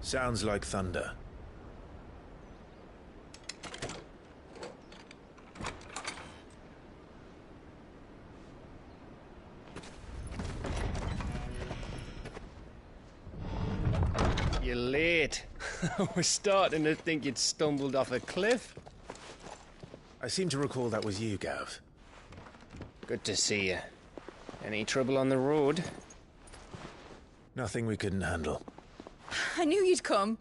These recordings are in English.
Sounds like thunder. You're late. We're starting to think you'd stumbled off a cliff. I seem to recall that was you, Gav. Good to see you. Any trouble on the road? Nothing we couldn't handle. I knew you'd come.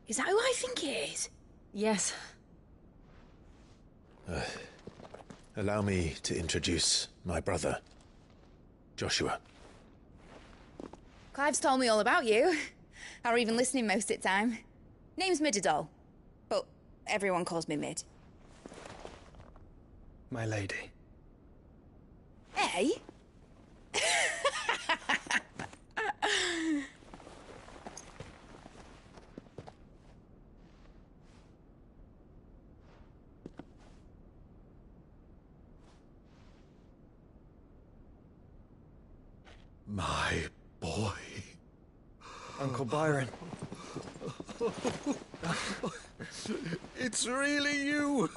Is that who I think it is? Yes. Allow me to introduce my brother, Joshua. Clive's told me all about you. Or even listening most of the time. Name's Midadol, but everyone calls me Mid. My lady. Hey? My boy. Uncle Byron. It's really you.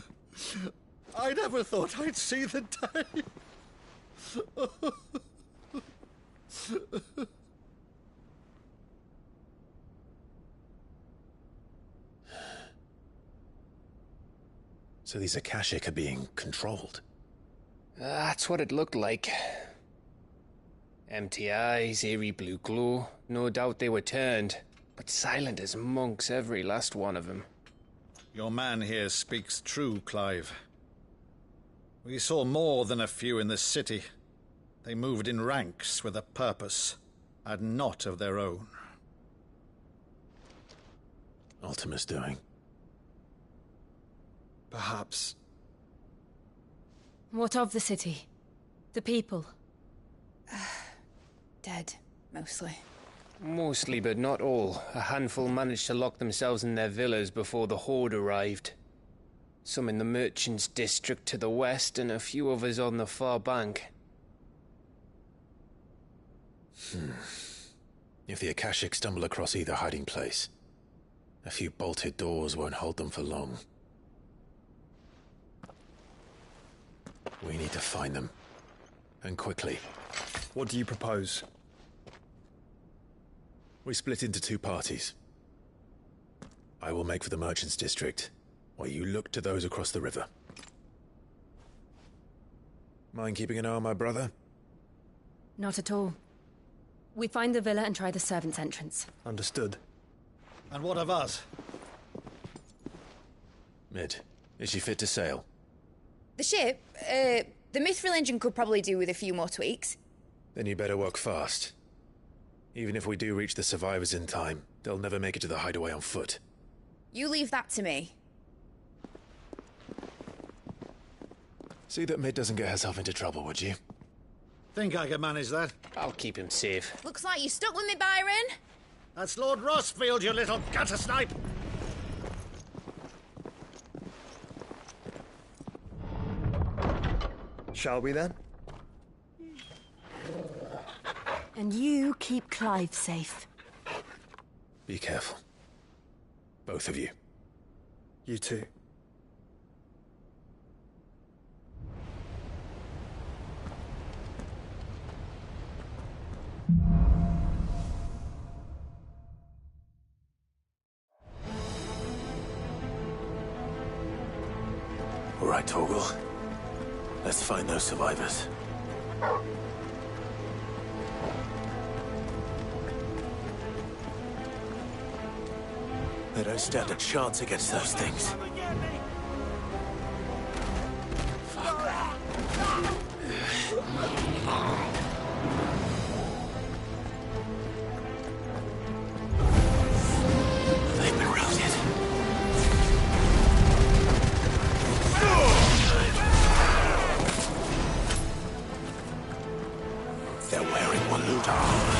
I never thought I'd see the day. So these Akashic are being controlled? That's what it looked like. Empty eyes, eerie blue glow. No doubt they were turned, but silent as monks, every last one of them. Your man here speaks true, Clive. We saw more than a few in this city. They moved in ranks with a purpose, and not of their own. Ultima's doing. Perhaps. What of the city? The people? Dead, mostly. Mostly, but not all. A handful managed to lock themselves in their villas before the Horde arrived. Some in the merchants' district to the west, and a few others on the far bank. If the Akashic stumble across either hiding place, a few bolted doors won't hold them for long. We need to find them. And quickly. What do you propose? We split into two parties. I will make for the merchants' district, while you look to those across the river. Mind keeping an eye on my brother? Not at all. We find the villa and try the servants' entrance. Understood. And what of us? Mid, is she fit to sail? The ship, the Mithril engine could probably do with a few more tweaks. Then you better work fast. Even if we do reach the survivors in time, they'll never make it to the hideaway on foot. You leave that to me. See that Mid doesn't get herself into trouble, would you? Think I can manage that? I'll keep him safe. Looks like you stuck with me, Byron. That's Lord Rossfield, you little gutter snipe! Shall we then? And you keep Clive safe. Be careful. Both of you. You too. All right, Torgal. Let's find those survivors. They don't stand a chance against those things. They've been routed. They're wearing Waluta armor.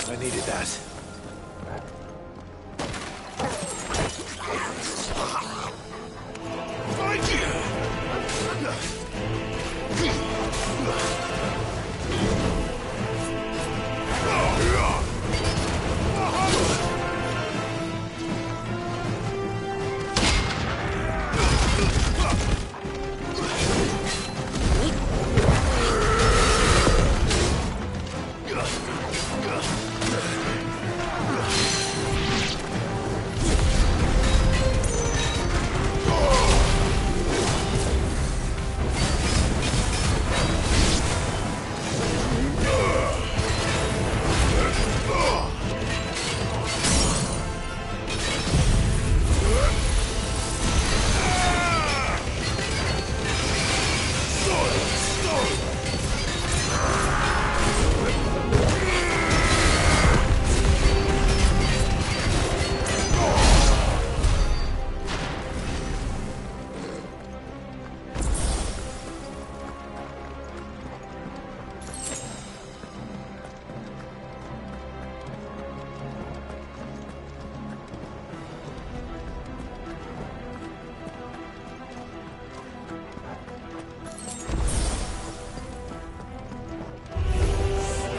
I needed that.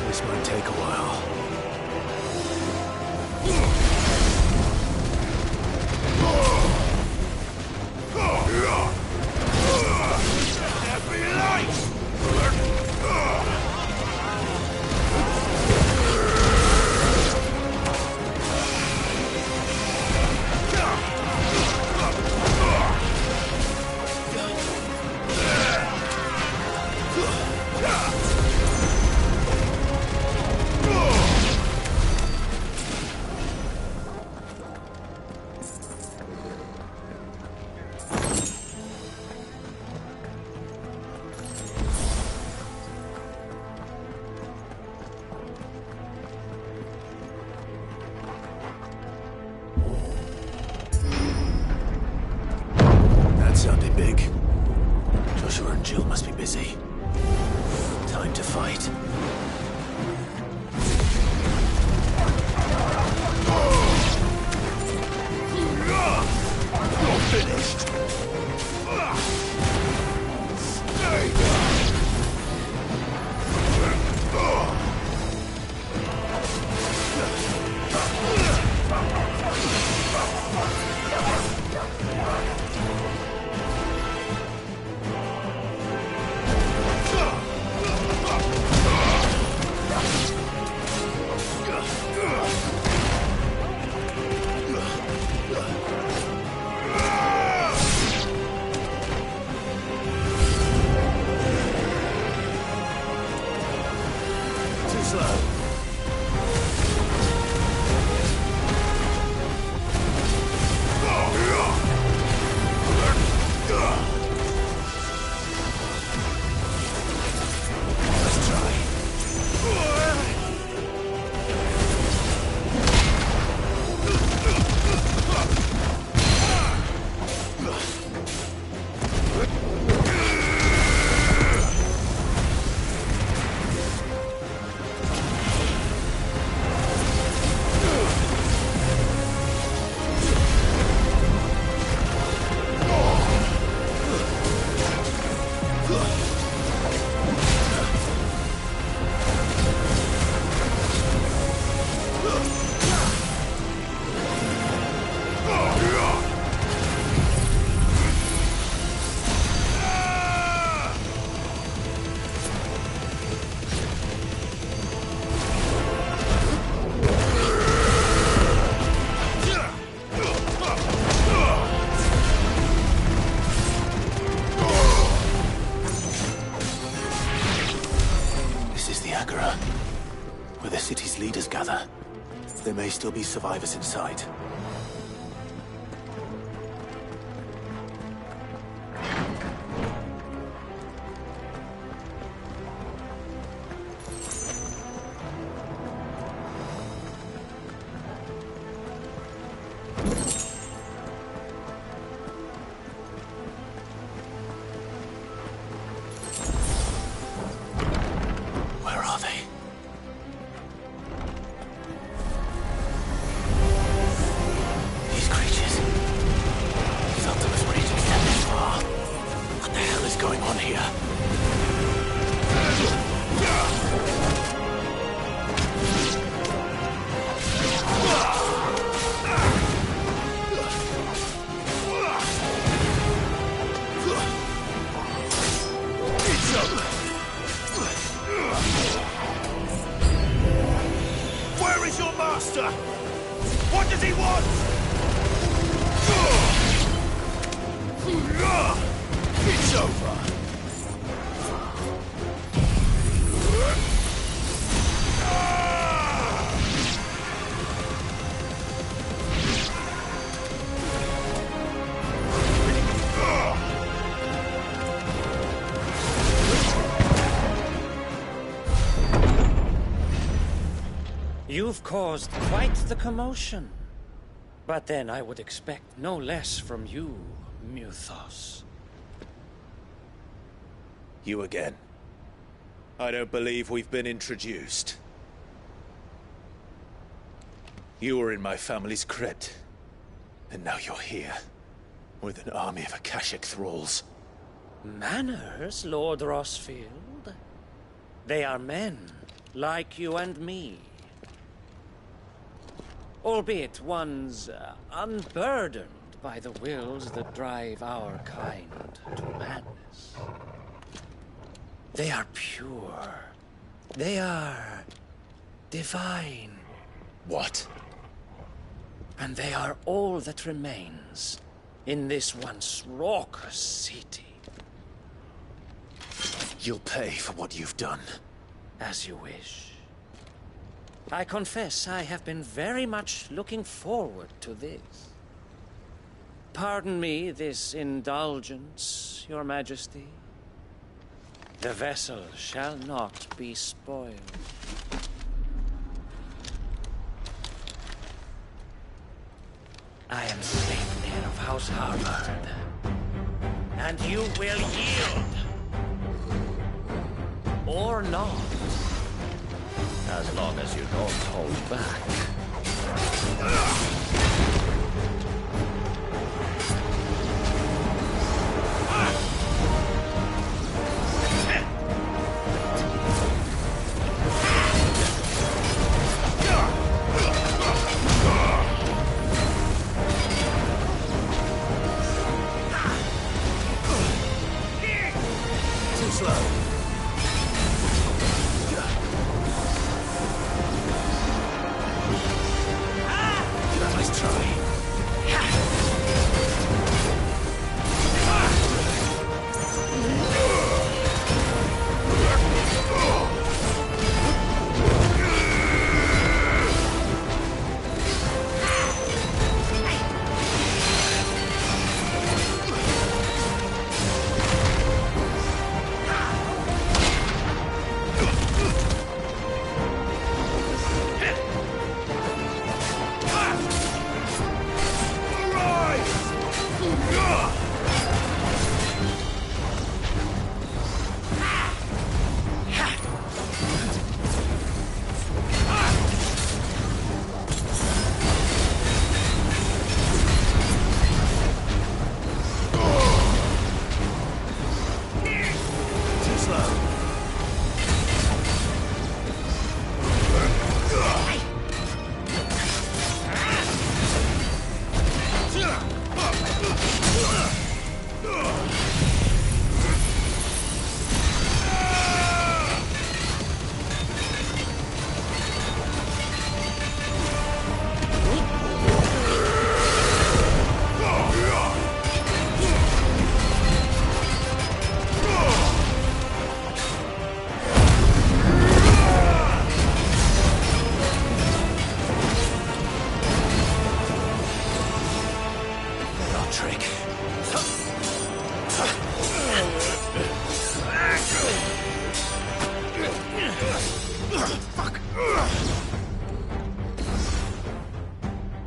This might take a while. That sounded big. Joshua and Jill must be busy. Time to fight. You're finished. Too slow. Let's try. Where the city's leaders gather. There may still be survivors inside. monster! What does he want? It's over. You've caused quite the commotion. But then I would expect no less from you, Mythos. You again. I don't believe we've been introduced. You were in my family's crypt. And now you're here. With an army of Akashic thralls. Manners, Lord Rossfield? They are men, like you and me. Albeit ones unburdened by the wills that drive our kind to madness. They are pure. They are divine. What? And they are all that remains in this once raucous city. You'll pay for what you've done. As you wish. I confess I have been very much looking forward to this. Pardon me this indulgence, Your Majesty. The vessel shall not be spoiled. I am Sleipnir of House Harvard, and you will yield. Or not. As long as you don't hold back. Too slow. Nice try.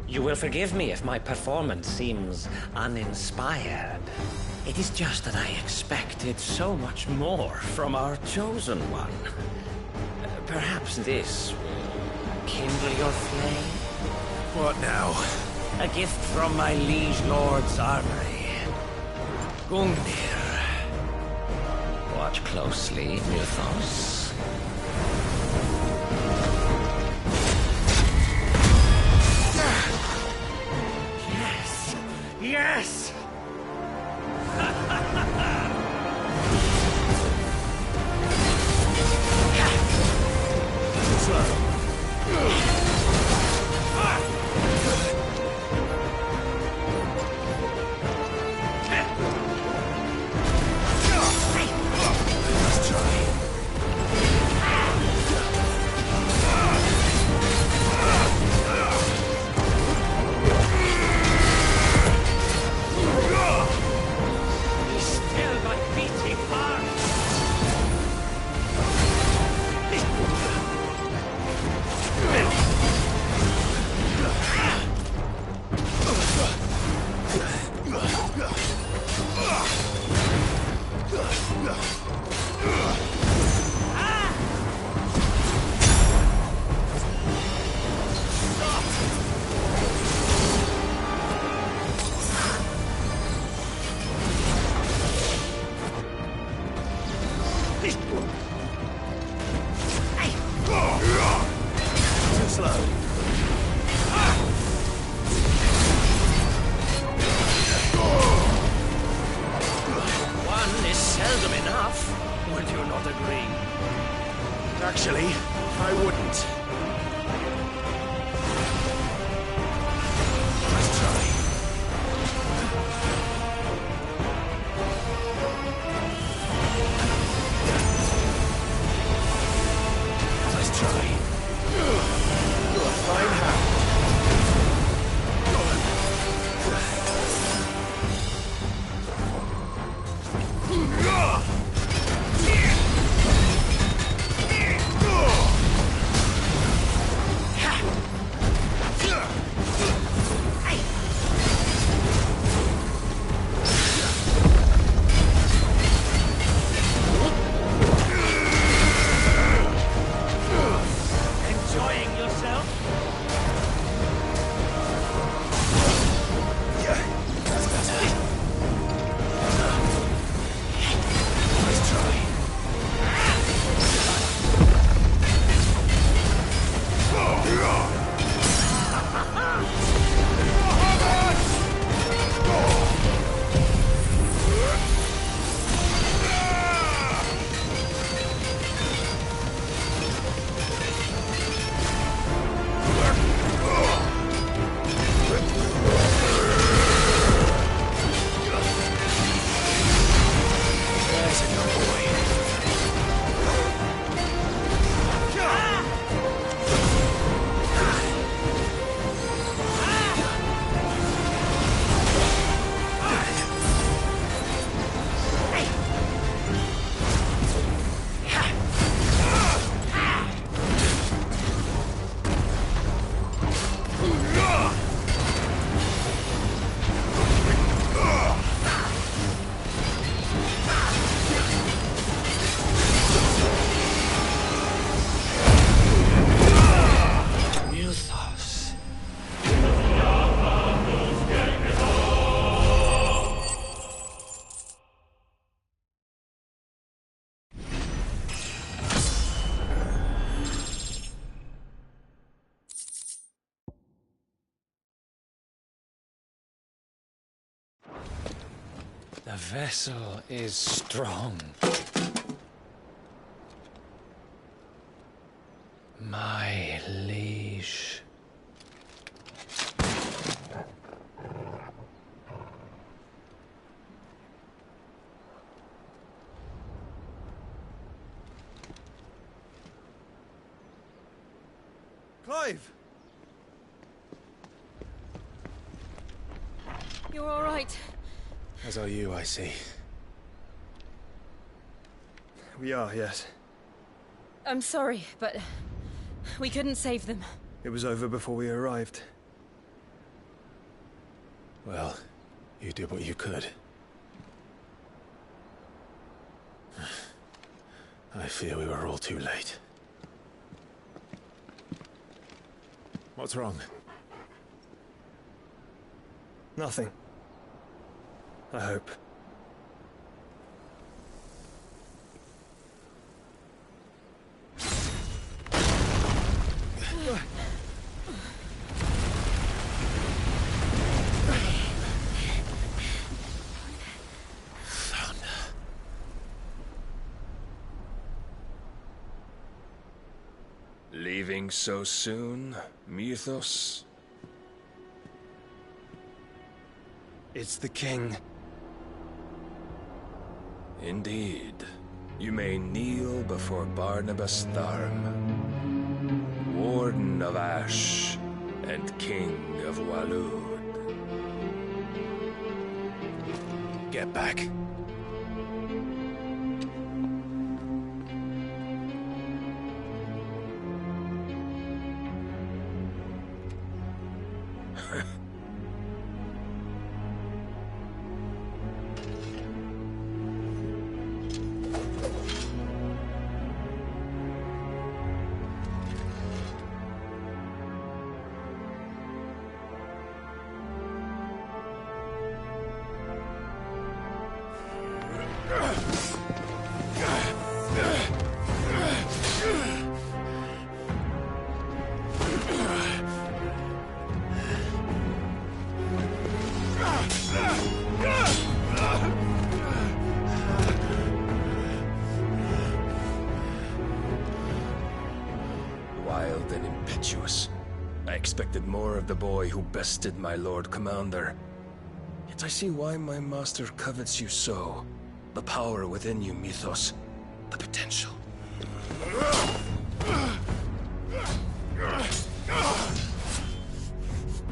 You will forgive me if my performance seems uninspired. It is just that I expected so much more from our chosen one. Perhaps this will kindle your flame? What now? A gift from my liege lord's armory. Gungnir. Watch closely, Mythos. Yes! Yes! Too slow. I wouldn't. Let's try. Let's try. Fine hand. Enjoying yourself? That's better. Let's try. There's a young boy. Mythos. The vessel is strong. My liege. Clive! You're all right. As are you, I see. We are, yes. I'm sorry, but we couldn't save them. It was over before we arrived. Well, you did what you could. I fear we were all too late. What's wrong? Nothing. I hope. Leaving so soon, Mythos? It's the king. Indeed. You may kneel before Barnabas Tharm, Warden of Ash and King of Walud. Get back. wild and impetuous. I expected more of the boy who bested my Lord Commander. Yet I see why my master covets you so. The power within you, Mythos. The potential.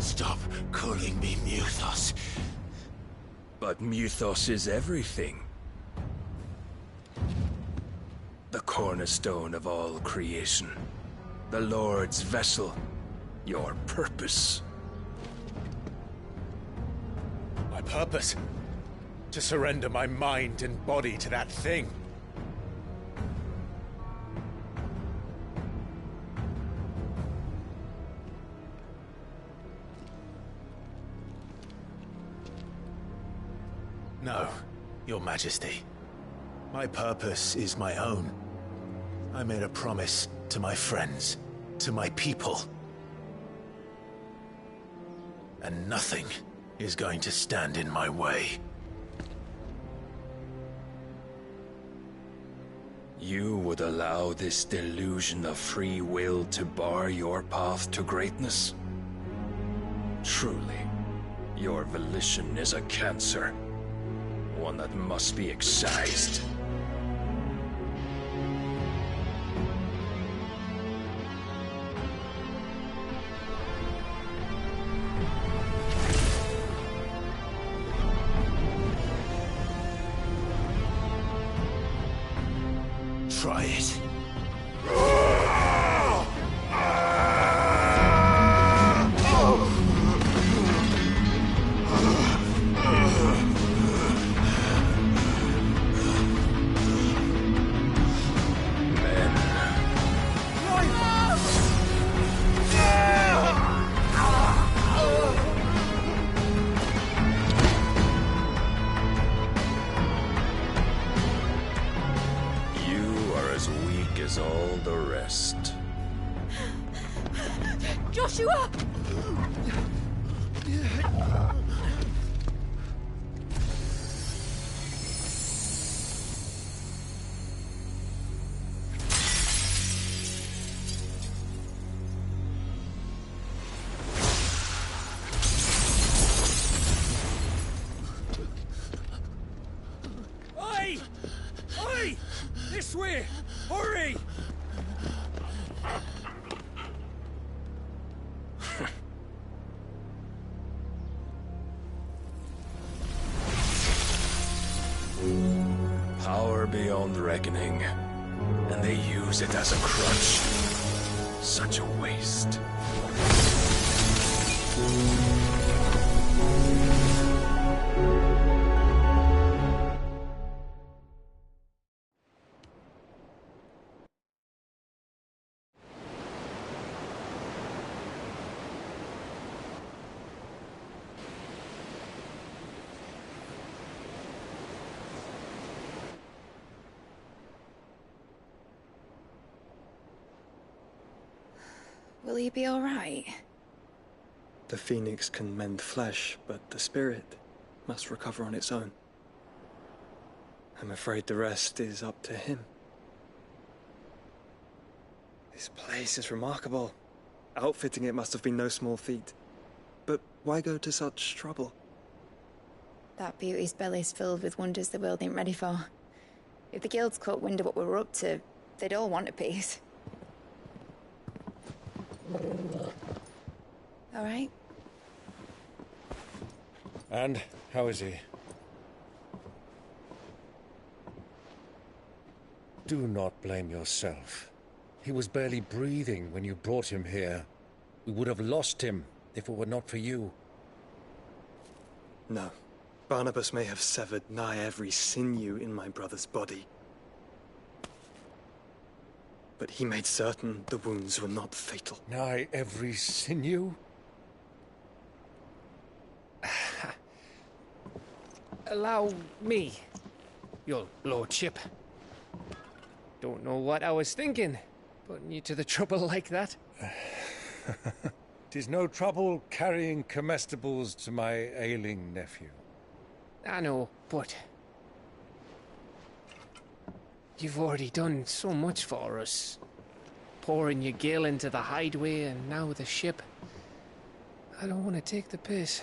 Stop calling me Mythos. But Mythos is everything. The cornerstone of all creation. The Lord's vessel. Your purpose. My purpose? To surrender my mind and body to that thing. No, Your Majesty. My purpose is my own. I made a promise to my friends, to my people. And nothing is going to stand in my way. You would allow this delusion of free will to bar your path to greatness? Truly, your volition is a cancer. One that must be excised. Try it. As all the rest. Joshua! Oi! Oi! This way! Hurry! Power beyond reckoning, and they use it as a crutch. Such a waste. Will he be all right? The phoenix can mend flesh, but the spirit must recover on its own. I'm afraid the rest is up to him. This place is remarkable. Outfitting it must have been no small feat. But why go to such trouble? That beauty's belly's filled with wonders the world ain't ready for. If the guilds caught wind of what we were up to, they'd all want a piece. All right? And how is he? Do not blame yourself. He was barely breathing when you brought him here. We would have lost him if it were not for you. No. Barnabas may have severed nigh every sinew in my brother's body. But he made certain the wounds were not fatal. Nigh every sinew? Allow me, your lordship. Don't know what I was thinking, putting you to the trouble like that. 'Tis no trouble carrying comestibles to my ailing nephew. I know, but you've already done so much for us. pouring your gale into the hideaway and now the ship. I don't want to take the piss.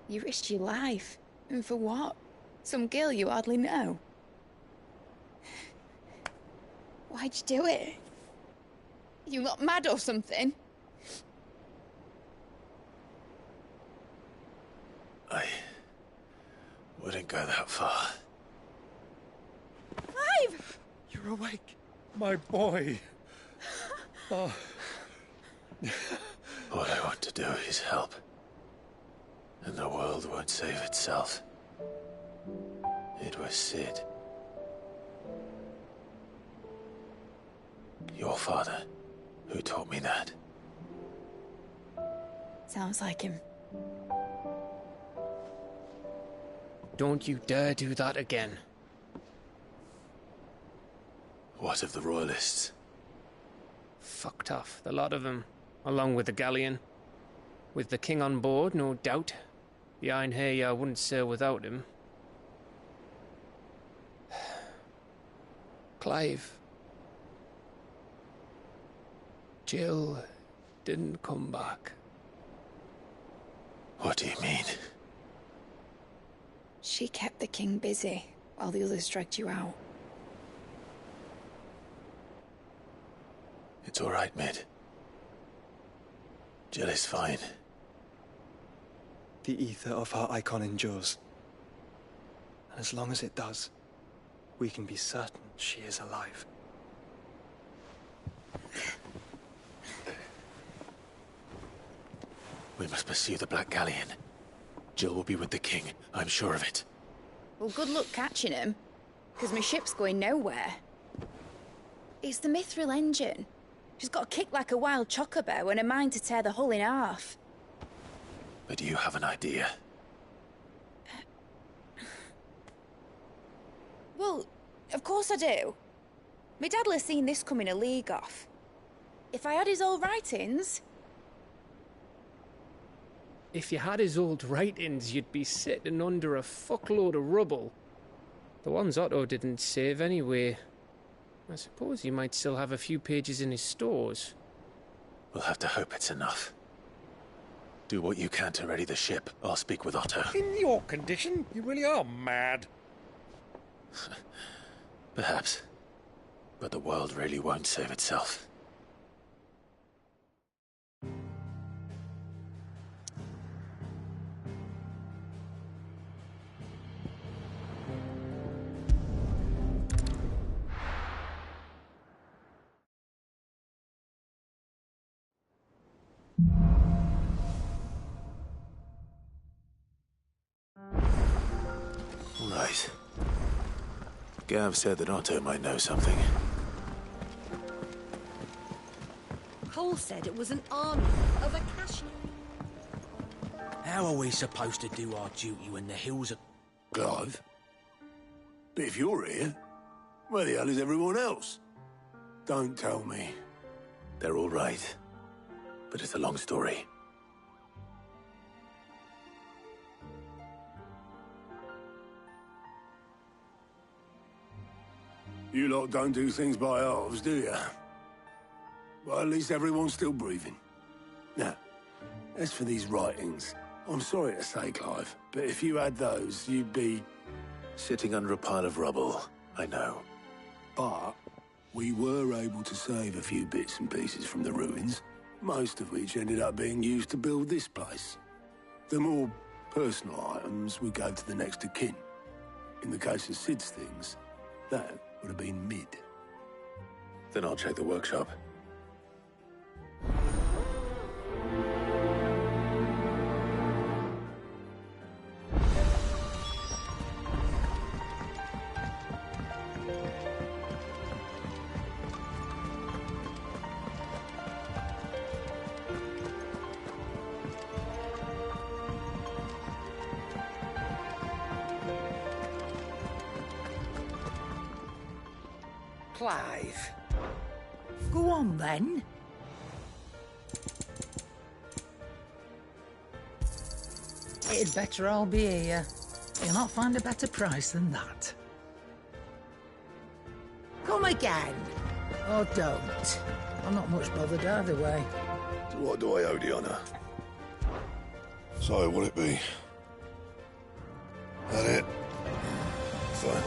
You risked your life. And for what? Some girl you hardly know. Why'd you do it? You got mad or something? I wouldn't go that far. Clive! You're awake. My boy. Oh. All I want to do is help. And the world won't save itself. It was Sid. Your father, who taught me that. Sounds like him. Don't you dare do that again. What of the Royalists? Fucked off, the lot of them, along with the galleon. With the king on board, no doubt. The Iron Hair wouldn't sail without him. Clive. Jill didn't come back. What do you mean? She kept the king busy while the others dragged you out. It's all right, Mid. Jill is fine. The ether of her icon endures. And as long as it does, we can be certain she is alive. We must pursue the Black Galleon. Jill will be with the king, I'm sure of it. Well, good luck catching him, because my ship's going nowhere. It's the Mithril engine. She's got a kick like a wild chocobo and a mind to tear the hull in half. But do you have an idea? Well, of course I do. My dad'll have seen this coming a league off. If I had his old writings... If you had his old writings, you'd be sitting under a fuckload of rubble. The ones OCHO didn't save anyway. I suppose he might still have a few pages in his stores. We'll have to hope it's enough. Do what you can to ready the ship. I'll speak with OCHO. In your condition, you really are mad. Perhaps. But the world really won't save itself. Right. Gav said that OCHO might know something. Cole said it was an army of Akashi. How are we supposed to do our duty when the hills are... Clive? But if you're here, where the hell is everyone else? Don't tell me. They're all right. But it's a long story. You lot don't do things by halves, do you? Well, at least everyone's still breathing. Now, as for these writings, I'm sorry to say, Clive, but if you had those, you'd be... Sitting under a pile of rubble, I know. But we were able to save a few bits and pieces from the ruins, most of which ended up being used to build this place. The more personal items we gave to the next of kin. In the case of Sid's things, that would have been Mid. Then I'll check the workshop. Clive. Go on, then. It'd better all be here. You'll not find a better price than that. Come again. Oh, don't. I'm not much bothered either way. So what do I owe the honour? So, will it be? That it? Fine.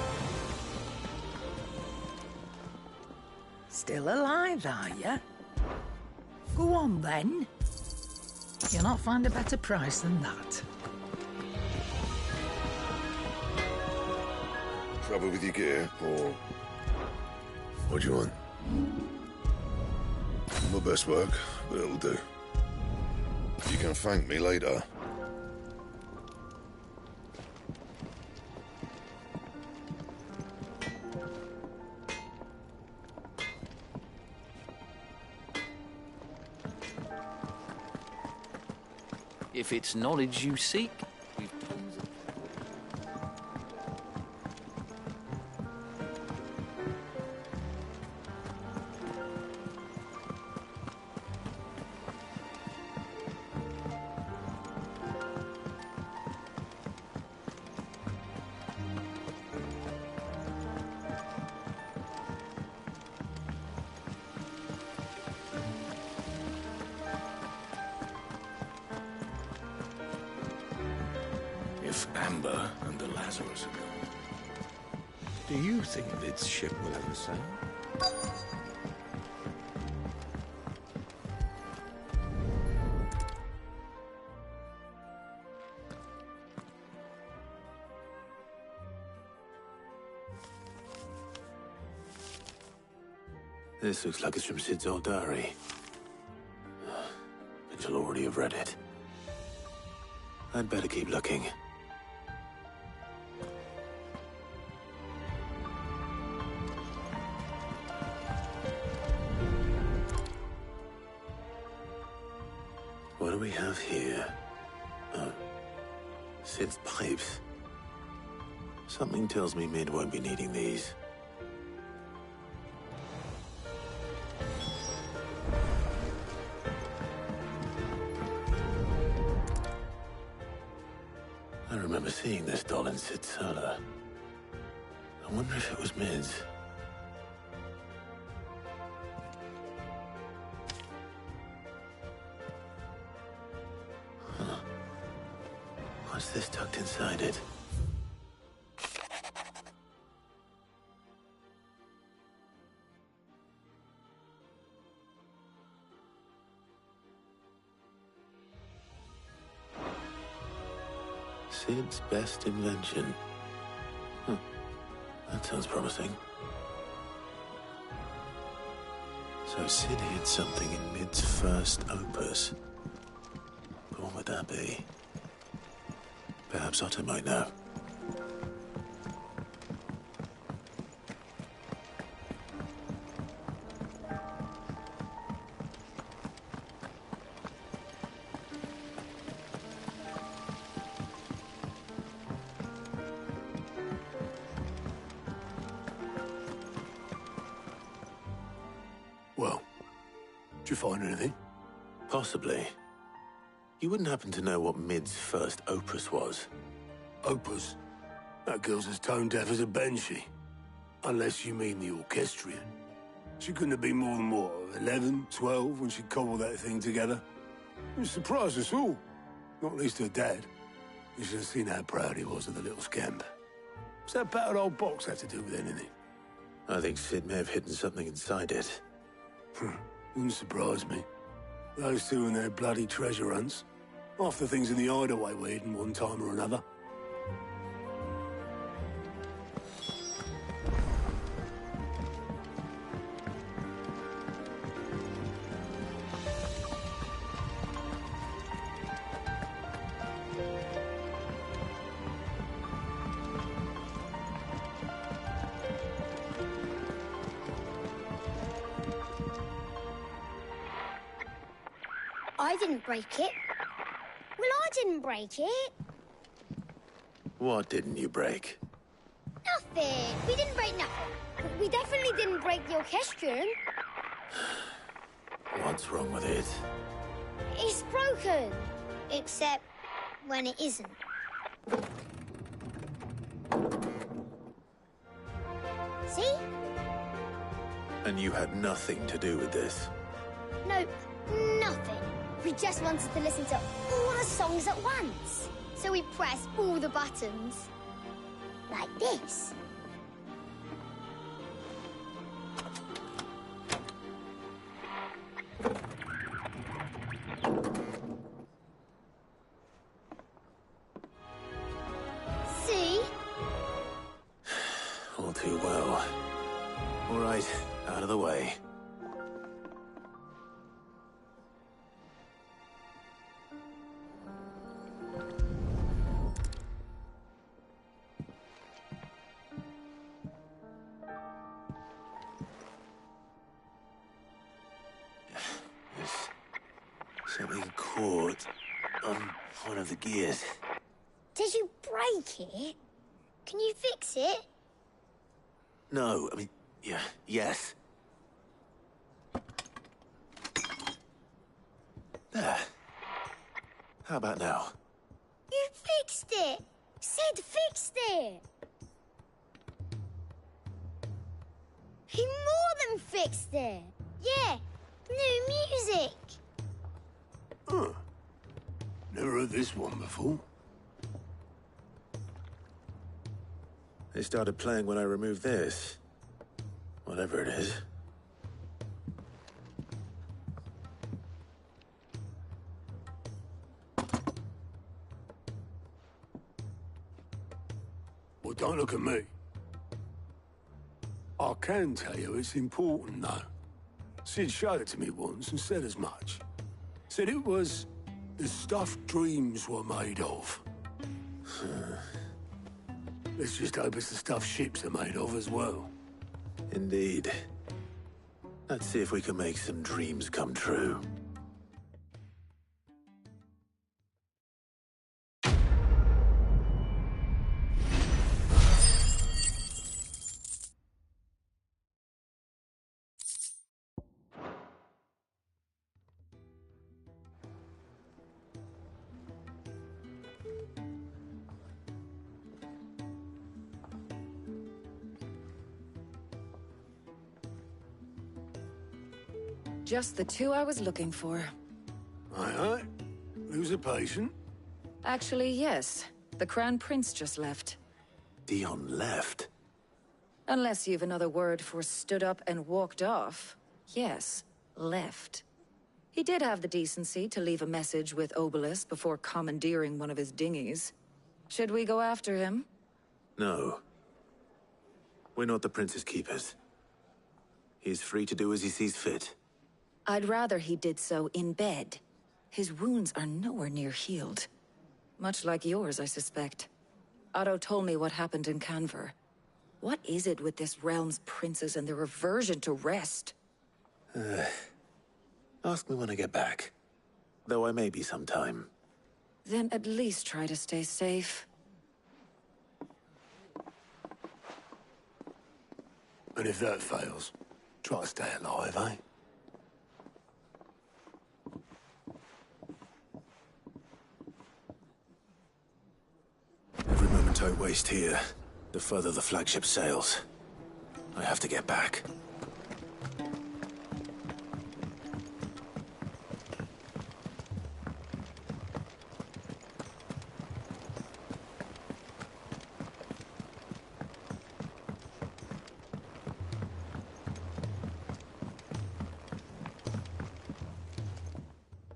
Still alive, are you? Go on, then. You'll not find a better price than that. Trouble with your gear, or... what do you want? My best work, but it'll do. You can thank me later. If it's knowledge you seek, we've tons of... If Amber and the Lazarus are gone, do you think Vid's ship will ever sail? This looks like it's from Sid's old diary. But you'll already have read it. I'd better keep looking. What do we have here? Oh, Sid's pipes. Something tells me Mid won't be needing these. I remember seeing this doll in Sid's cellar. I wonder if it was Mid's. Huh. What's this tucked inside it? Sid's best invention. Huh. That sounds promising. So Sid hid something in Mid's first opus. But what would that be? Perhaps Otto might know. Well, did you find anything? Possibly. You wouldn't happen to know what Mid's first opus was? Opus? That girl's as tone deaf as a banshee. Unless you mean the orchestrion. She couldn't have been more than, what, 11, 12 when she cobbled that thing together? It surprised us all. Not least her dad. You should have seen how proud he was of the little scamp. What's that battered old box have to do with anything? I think Sid may have hidden something inside it. Wouldn't surprise me. Those two and their bloody treasure hunts. Half the things in the hideaway were hidden one time or another. I didn't break it. Well, I didn't break it. What didn't you break? Nothing. We didn't break nothing. But we definitely didn't break the orchestrion. What's wrong with it? It's broken. Except when it isn't. See? And you had nothing to do with this? Nope, nothing. We just wanted to listen to all the songs at once. So we pressed all the buttons. Like this. See? All too well. All right, out of the way. Something caught on one of the gears. Did you break it? Can you fix it? No, I mean, yeah, yes. There. How about now? You fixed it! Sid fixed it! He more than fixed it! Yeah, new music! Huh. Never heard this one before. They started playing when I removed this. Whatever it is. Well, don't look at me. I can tell you it's important, though. Sid showed it to me once and said as much. Said it was the stuff dreams were made of. Let's just hope it's the stuff ships are made of as well. Indeed. Let's see if we can make some dreams come true. Just the two I was looking for. Aye. Lose a patient? Actually, yes. The Crown Prince just left. Dion left? Unless you've another word for stood up and walked off. Yes, left. He did have the decency to leave a message with Obelisk before commandeering one of his dinghies. Should we go after him? No. We're not the Prince's keepers. He's free to do as he sees fit. I'd rather he did so in bed. His wounds are nowhere near healed. Much like yours, I suspect. Otto told me what happened in Canver. What is it with this realm's princes and their aversion to rest? Ask me when I get back. Though I may be sometime. Then at least try to stay safe. And if that fails, try to stay alive, eh? Every moment I waste here, the further the flagship sails. I have to get back.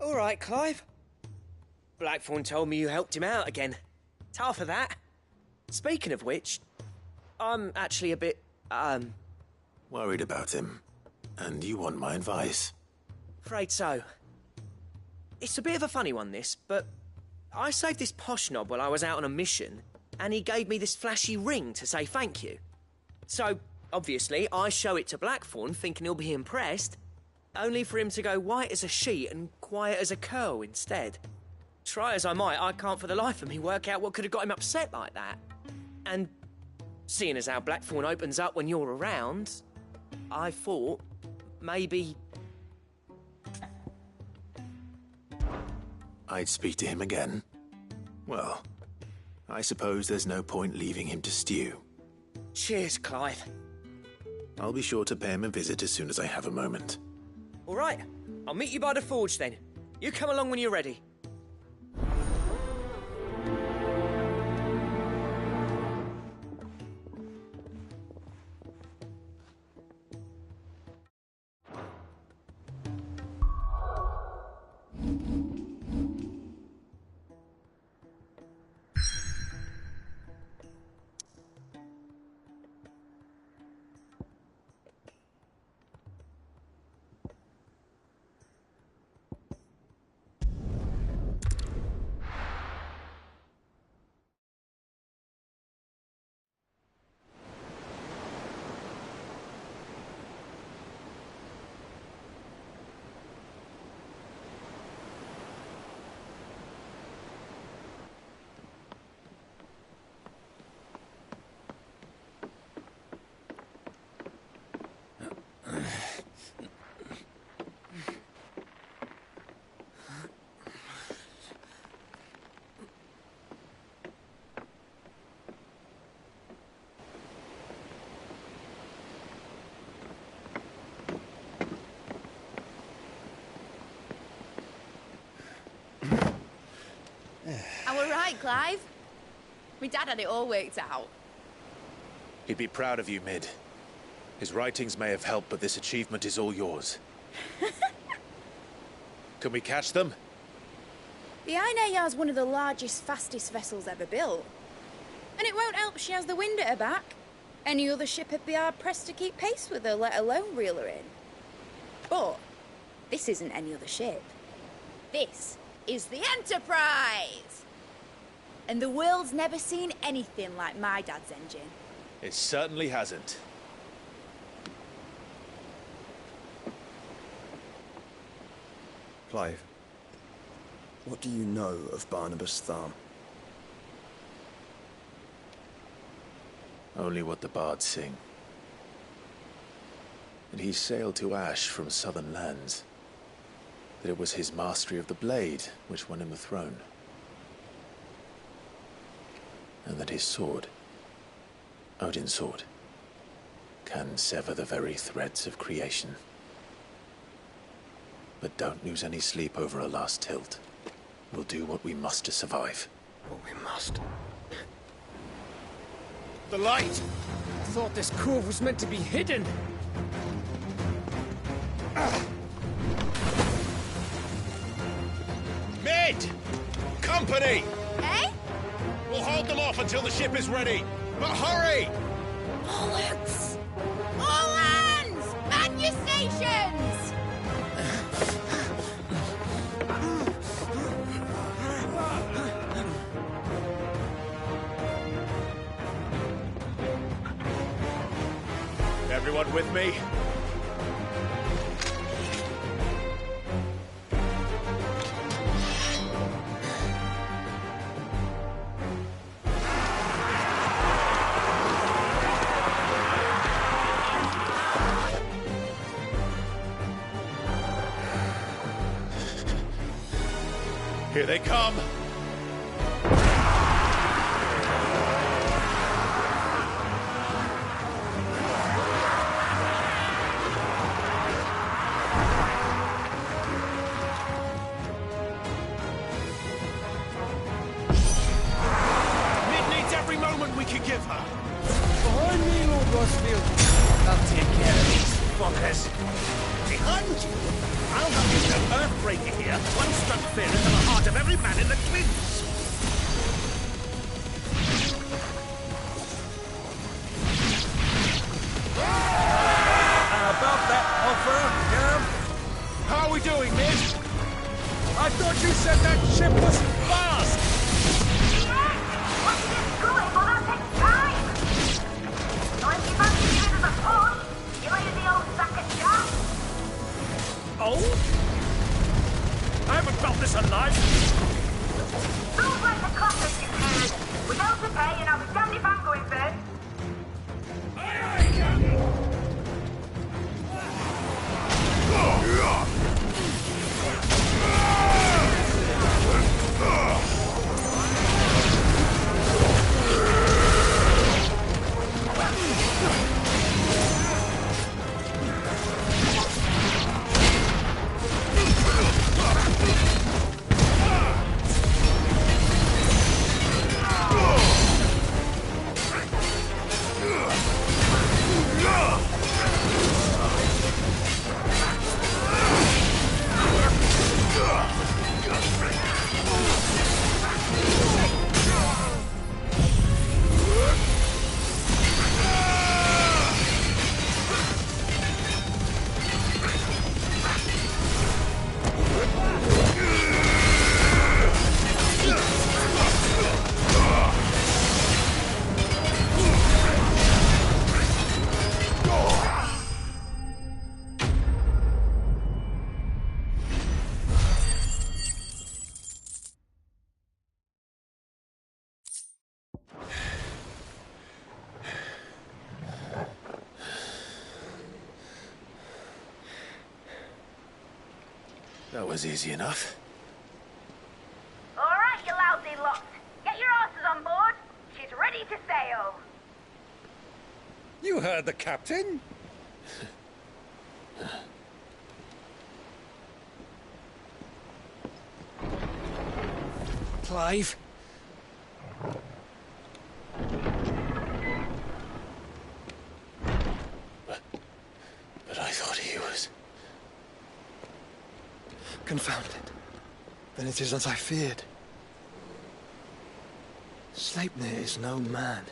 All right, Clive. Blackthorn told me you helped him out again. Tough for that. Speaking of which, I'm actually a bit, Worried about him. And you want my advice? afraid so. It's a bit of a funny one, this, but I saved this posh knob while I was out on a mission, and he gave me this flashy ring to say thank you. So, obviously, I show it to Blackthorn, thinking he'll be impressed, only for him to go white as a sheet and quiet as a curl instead. Try as I might, I can't for the life of me work out what could have got him upset like that. And seeing as how Blackthorn opens up when you're around, I thought maybe... I'd speak to him again. Well, I suppose there's no point leaving him to stew. Cheers, Clive. I'll be sure to pay him a visit as soon as I have a moment. All right. I'll meet you by the forge then. You come along when you're ready. I were right, Clive. My dad had it all worked out. He'd be proud of you, Mid. His writings may have helped, but this achievement is all yours. Can we catch them? The Ainayar's one of the largest, fastest vessels ever built. And it won't help she has the wind at her back. Any other ship would be hard-pressed to keep pace with her, let alone reel her in. But this isn't any other ship. This is the Enterprise! And the world's never seen anything like my dad's engine. It certainly hasn't. Clive, what do you know of Barnabas Tharm? Only what the bards sing. That he sailed to Ash from southern lands. That it was his mastery of the blade which won him the throne. And that his sword, Odin's sword, can sever the very threads of creation. But don't lose any sleep over a last tilt. We'll do what we must to survive. What we must. The light! I thought this cove was meant to be hidden. Mid! Company! Eh? We'll hold them off until the ship is ready. But hurry! Bullets! All hands! Man your stations! Everyone with me? Here they come! Mid needs every moment we can give her! Behind me, Lord Rosfield. I'll take care of these fuckers. Behind you? I'll have you no Earthbreaker here. One struck fear into the heart of every man in the Twins. About that offer, Cam? How are we doing, Mid? I thought you said that ship was fast! Once it's going, well, that takes time. So if you fancy giving us a push, you'll use the old sack of jam. Oh? I haven't felt this alive. Don't let the clappers get heard. We don't to pay, and I'll be damned if I'm going first. That was easy enough. All right, you lousy lot. Get your asses on board. She's ready to sail. You heard the captain. Clive? But I thought he was... Confound it. Then it is as I feared. Sleipnir is no man,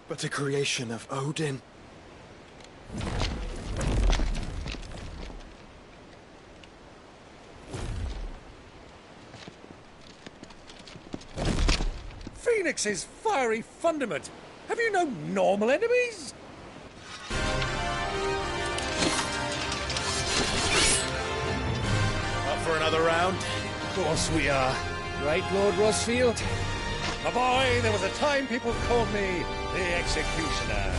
but a creation of Odin. Phoenix's fiery fundament. Have you no normal enemies? Up for another round? Of course we are. Right, Lord Rosfield? My boy, there was a time people called me the Executioner.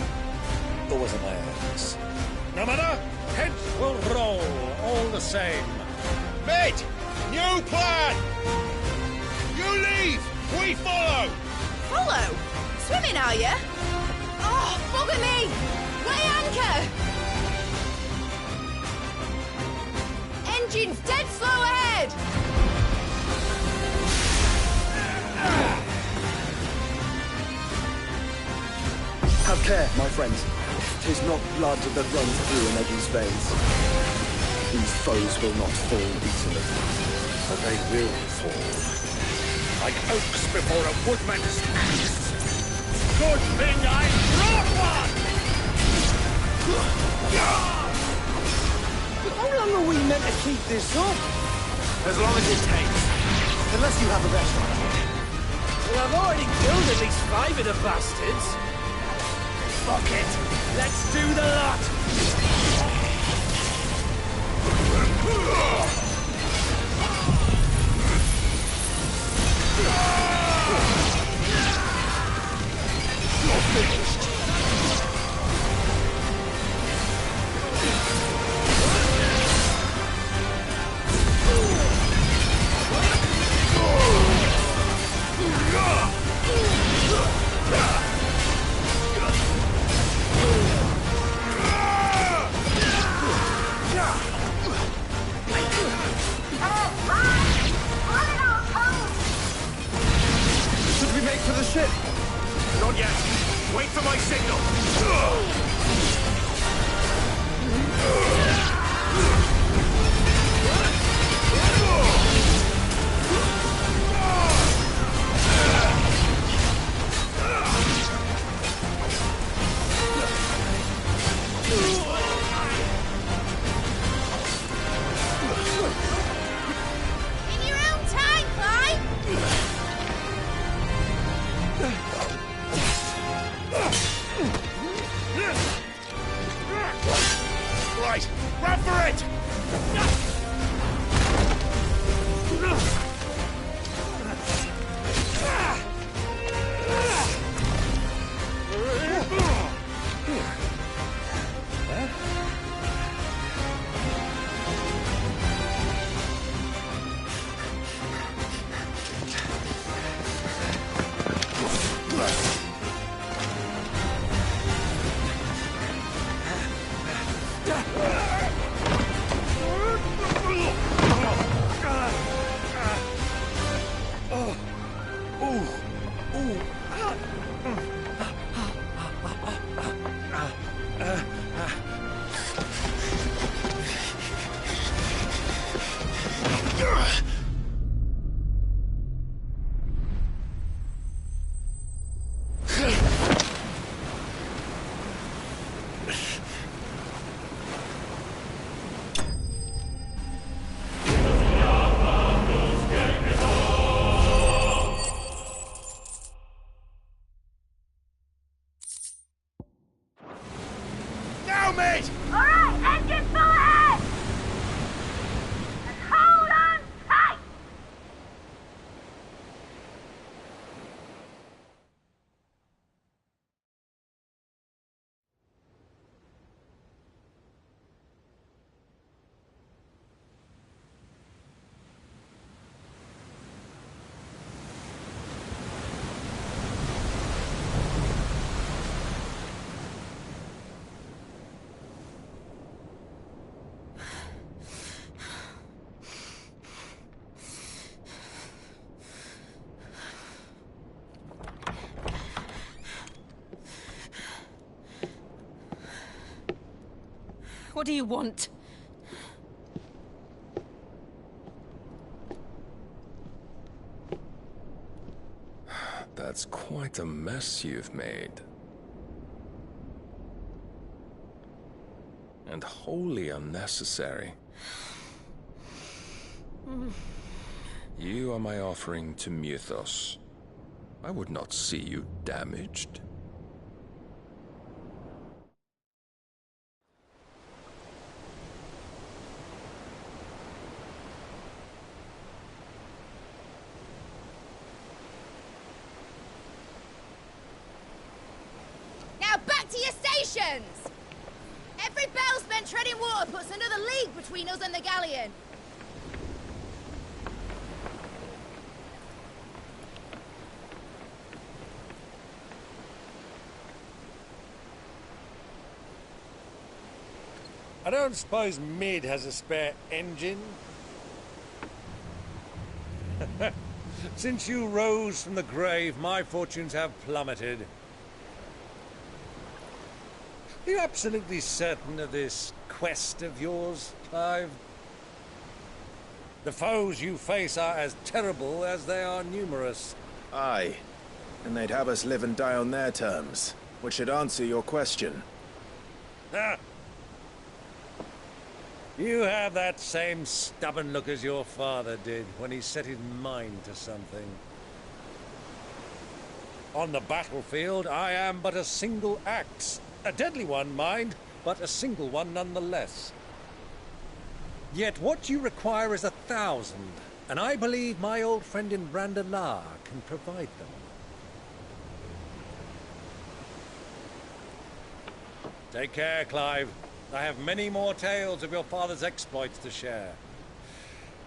Always at my hands. No matter, heads will roll all the same. Mate! New plan! You leave! We follow! Follow? Swimming, are you? Oh, bugger me! Weigh anchor! Engine's dead slow ahead! Have care, my friends. 'Tis not blood that runs through an Eddie's veins. These foes will not fall easily. But they will fall. Like oaks before a woodman's axe. Good thing I brought one! How long are we meant to keep this up? As long as it takes. Unless you have a better idea. Well, I've already killed at least 5 of the bastards. Fuck it. Let's do the lot. You're finished. Should we make for the ship? Not yet. Wait for my signal. In your own time, Clive! Right. What do you want? That's quite a mess you've made. And wholly unnecessary. You are my offering to Mythos. I would not see you damaged. Now back to your stations! Every bell spent treading water puts another league between us and the galleon. I don't suppose Mid has a spare engine? Since you rose from the grave, my fortunes have plummeted. Are you absolutely certain of this quest of yours, Clive? The foes you face are as terrible as they are numerous. Aye. And they'd have us live and die on their terms, which should answer your question. Ah! You have that same stubborn look as your father did when he set his mind to something. On the battlefield, I am but a single axe. A deadly one, mind, but a single one nonetheless. Yet what you require is 1,000, and I believe my old friend in Randalar can provide them. Take care, Clive. I have many more tales of your father's exploits to share.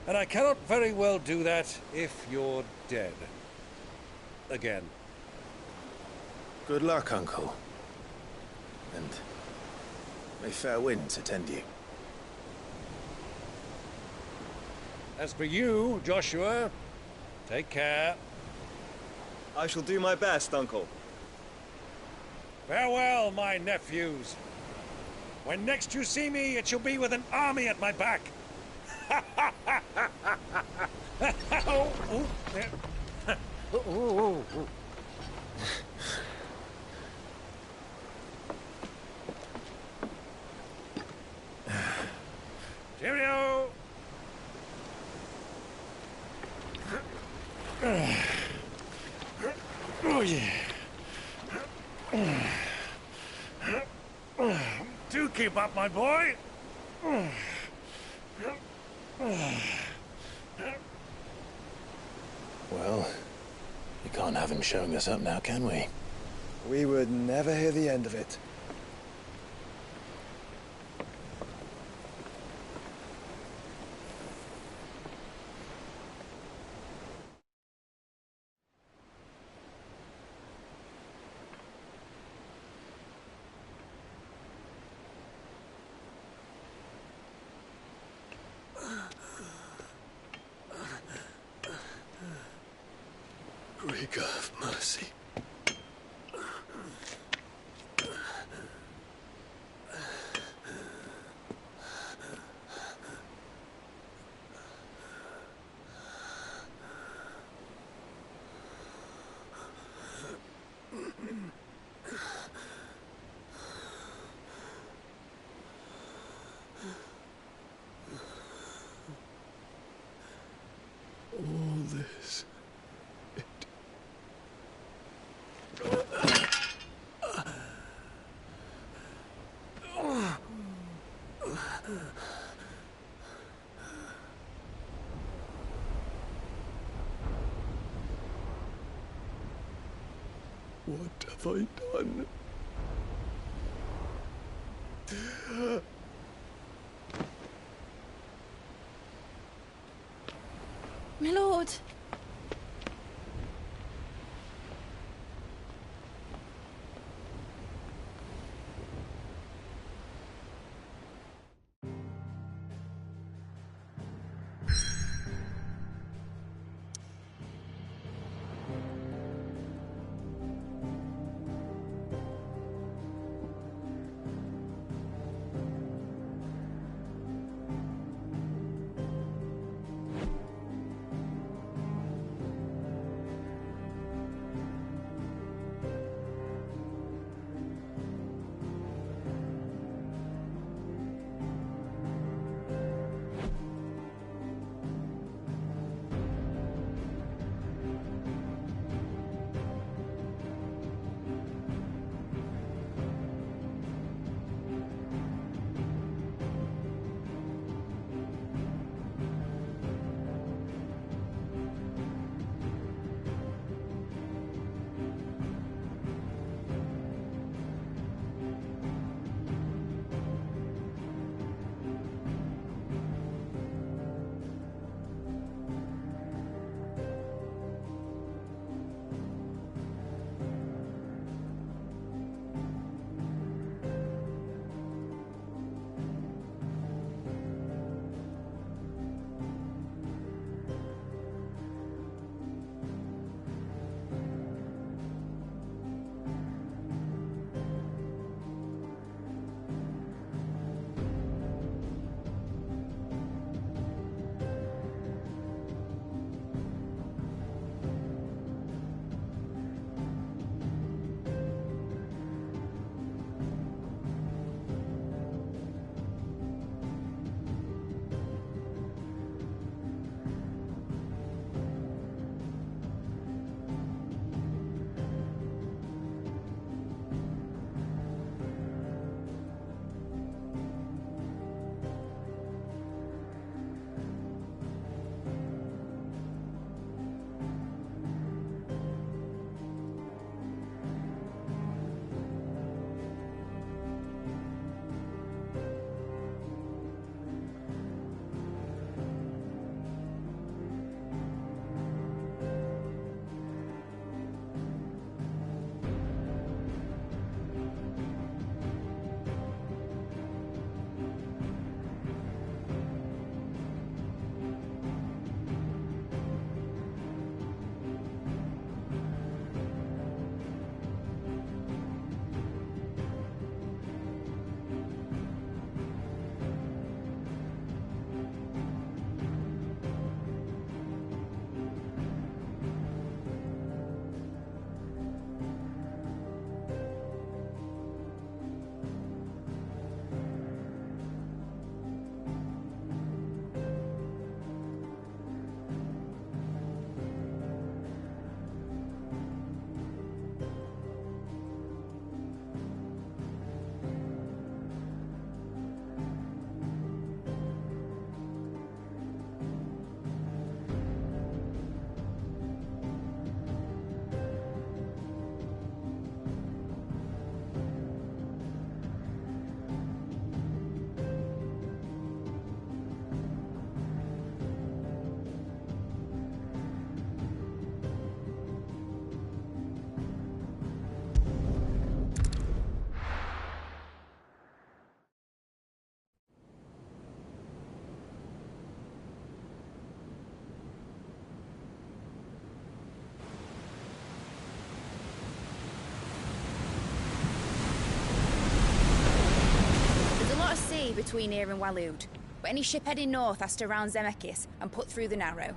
And I cannot very well do that if you're dead. Again. Good luck, Uncle. And may fair winds attend you. As for you, Joshua, take care. I shall do my best, Uncle. Farewell, my nephews. When next you see me, it shall be with an army at my back. Oh, oh, yeah. Oh, oh, oh. Cheerio! Oh, yeah. Do keep up, my boy. Well, we can't have him showing us up now, can we? We would never hear the end of it. Rika of mercy. All this. What have I done? My lord. between here and Waloed, but any ship heading north has to round Zemeckis and put through the Narrow.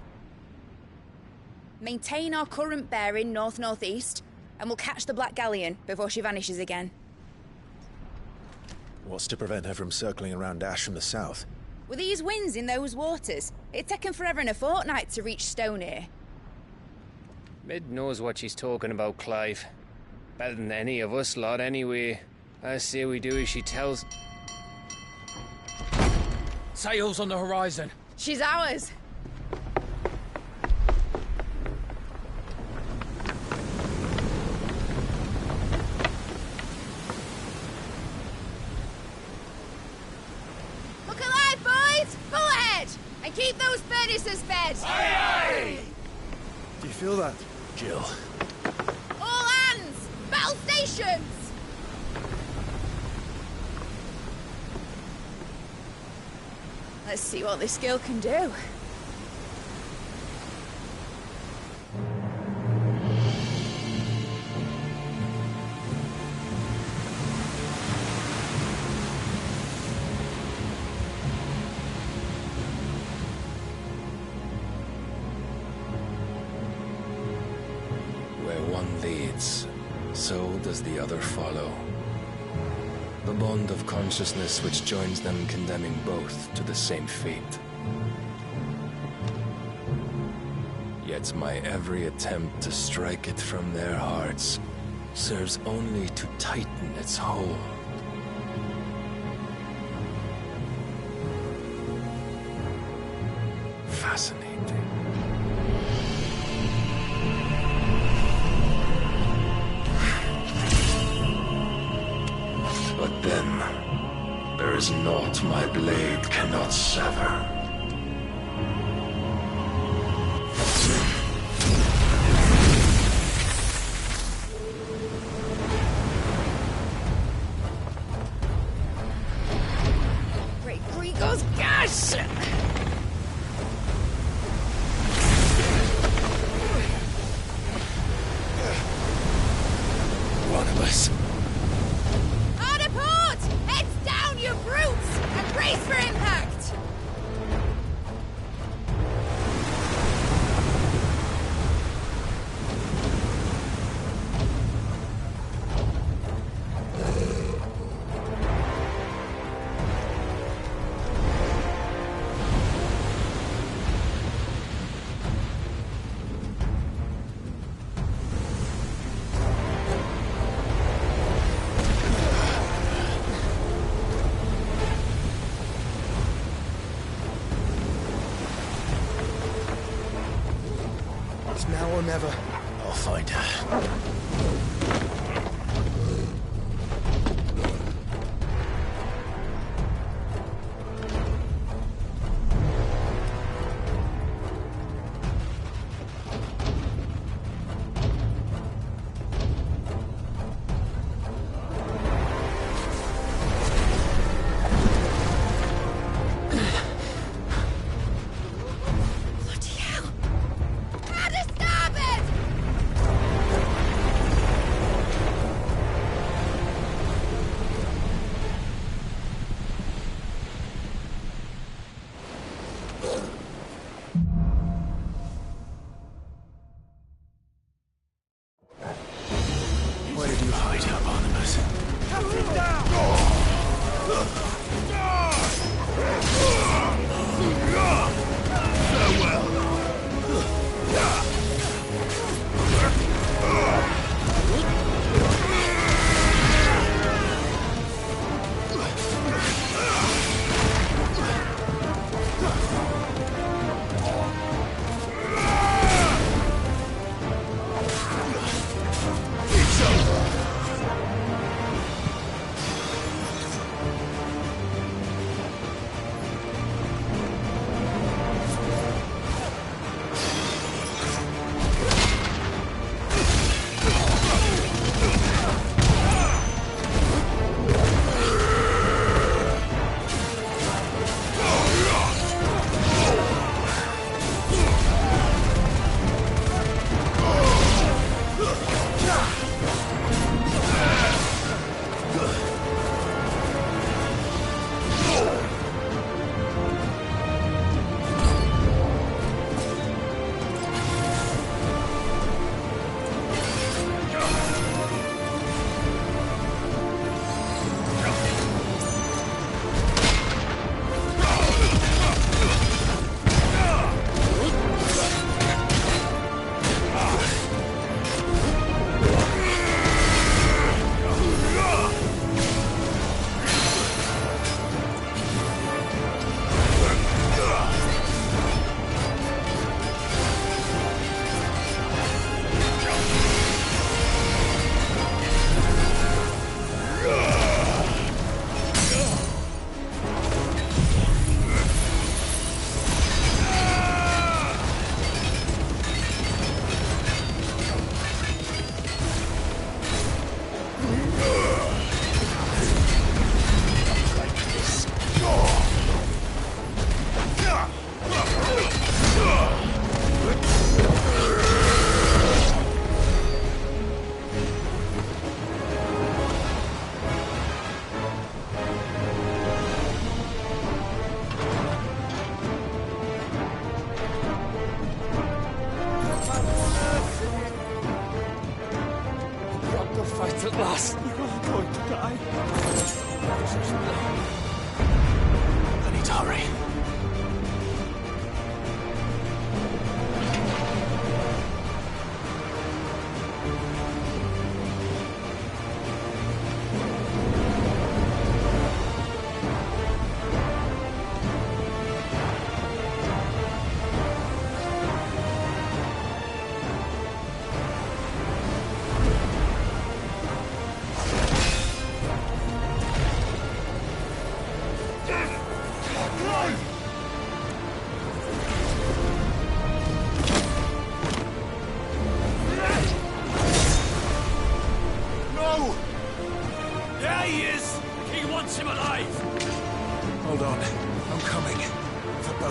Maintain our current bearing north-northeast, and we'll catch the Black Galleon before she vanishes again. What's to prevent her from circling around Ash from the south? With these winds in those waters, it'd taken forever and a fortnight to reach Stonehenge. Mid knows what she's talking about, Clive. Better than any of us lot, anyway. I say we do as she tells. Sails on the horizon. She's ours. Look alive, boys! Pull ahead! And keep those furnaces fed! Aye, aye! Do you feel that, Jill? All hands! Battle stations! Let's see what this girl can do. Where one leads, so does the other follow. The bond of consciousness which joins them condemning both to the same fate. Yet my every attempt to strike it from their hearts serves only to tighten its hold. Fascinating. But then, there is naught my blade cannot sever. Great Gregor's gas! One of us. Hard apart! Heads down, you brutes! And brace for impact! It's now or never. I'll find her. Bloody hell! How to stop it!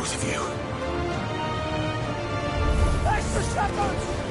both of you. Extra shotguns!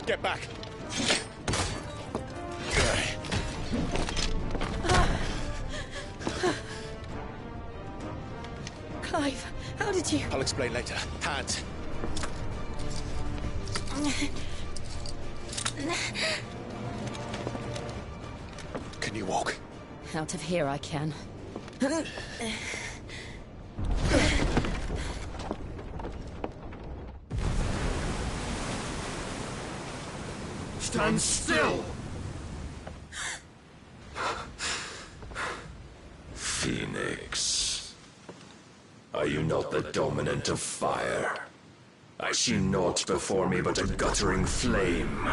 Get back! Clive, how did you... I'll explain later. Hands. Can you walk? Out of here I can. Stand still! Phoenix. Are you not the dominant of fire? I see naught before me but a guttering flame.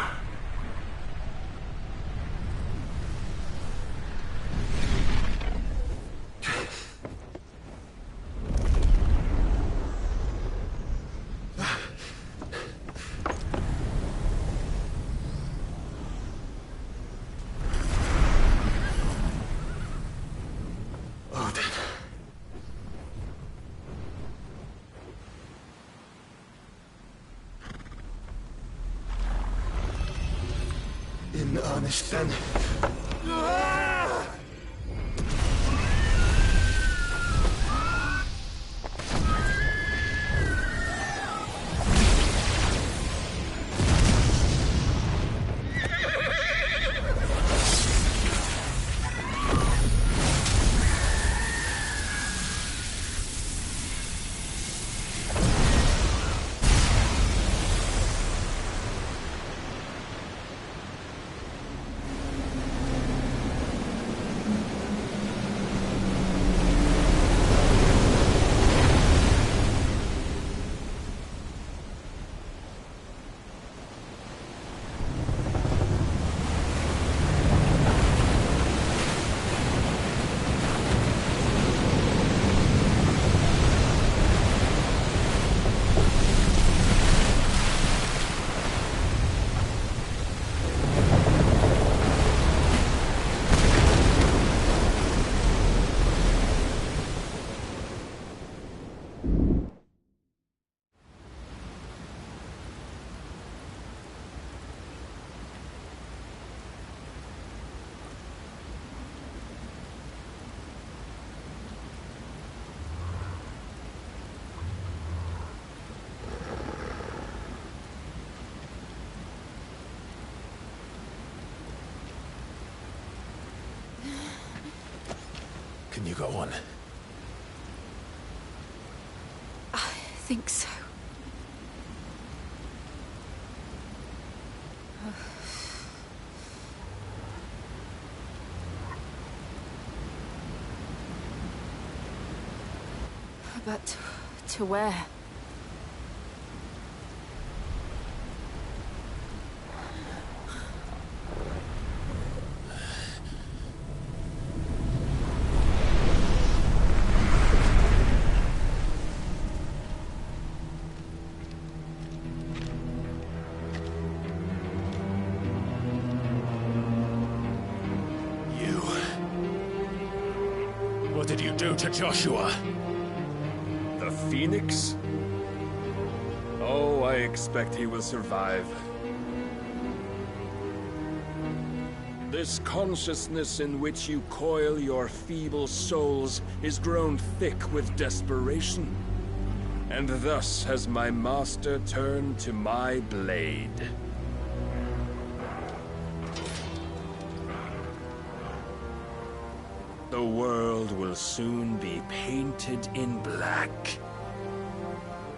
In earnest, then. Can you go on? I think so. But to where? What did you do to Joshua? The Phoenix? Oh, I expect he will survive. This consciousness in which you coil your feeble souls is grown thick with desperation. And thus has my master turned to my blade. The world will soon be painted in black.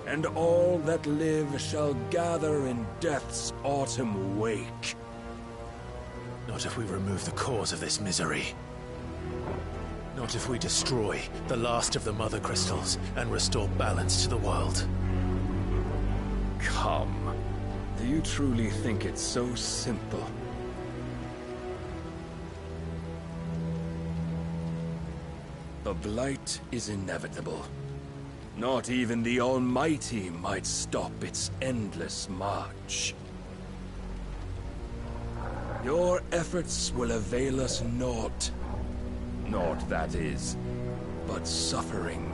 And all that live shall gather in death's autumn wake. Not if we remove the cause of this misery. Not if we destroy the last of the Mother Crystals and restore balance to the world. Come. Do you truly think it's so simple? The Blight is inevitable. Not even the Almighty might stop its endless march. Your efforts will avail us naught. Naught, that is, but suffering.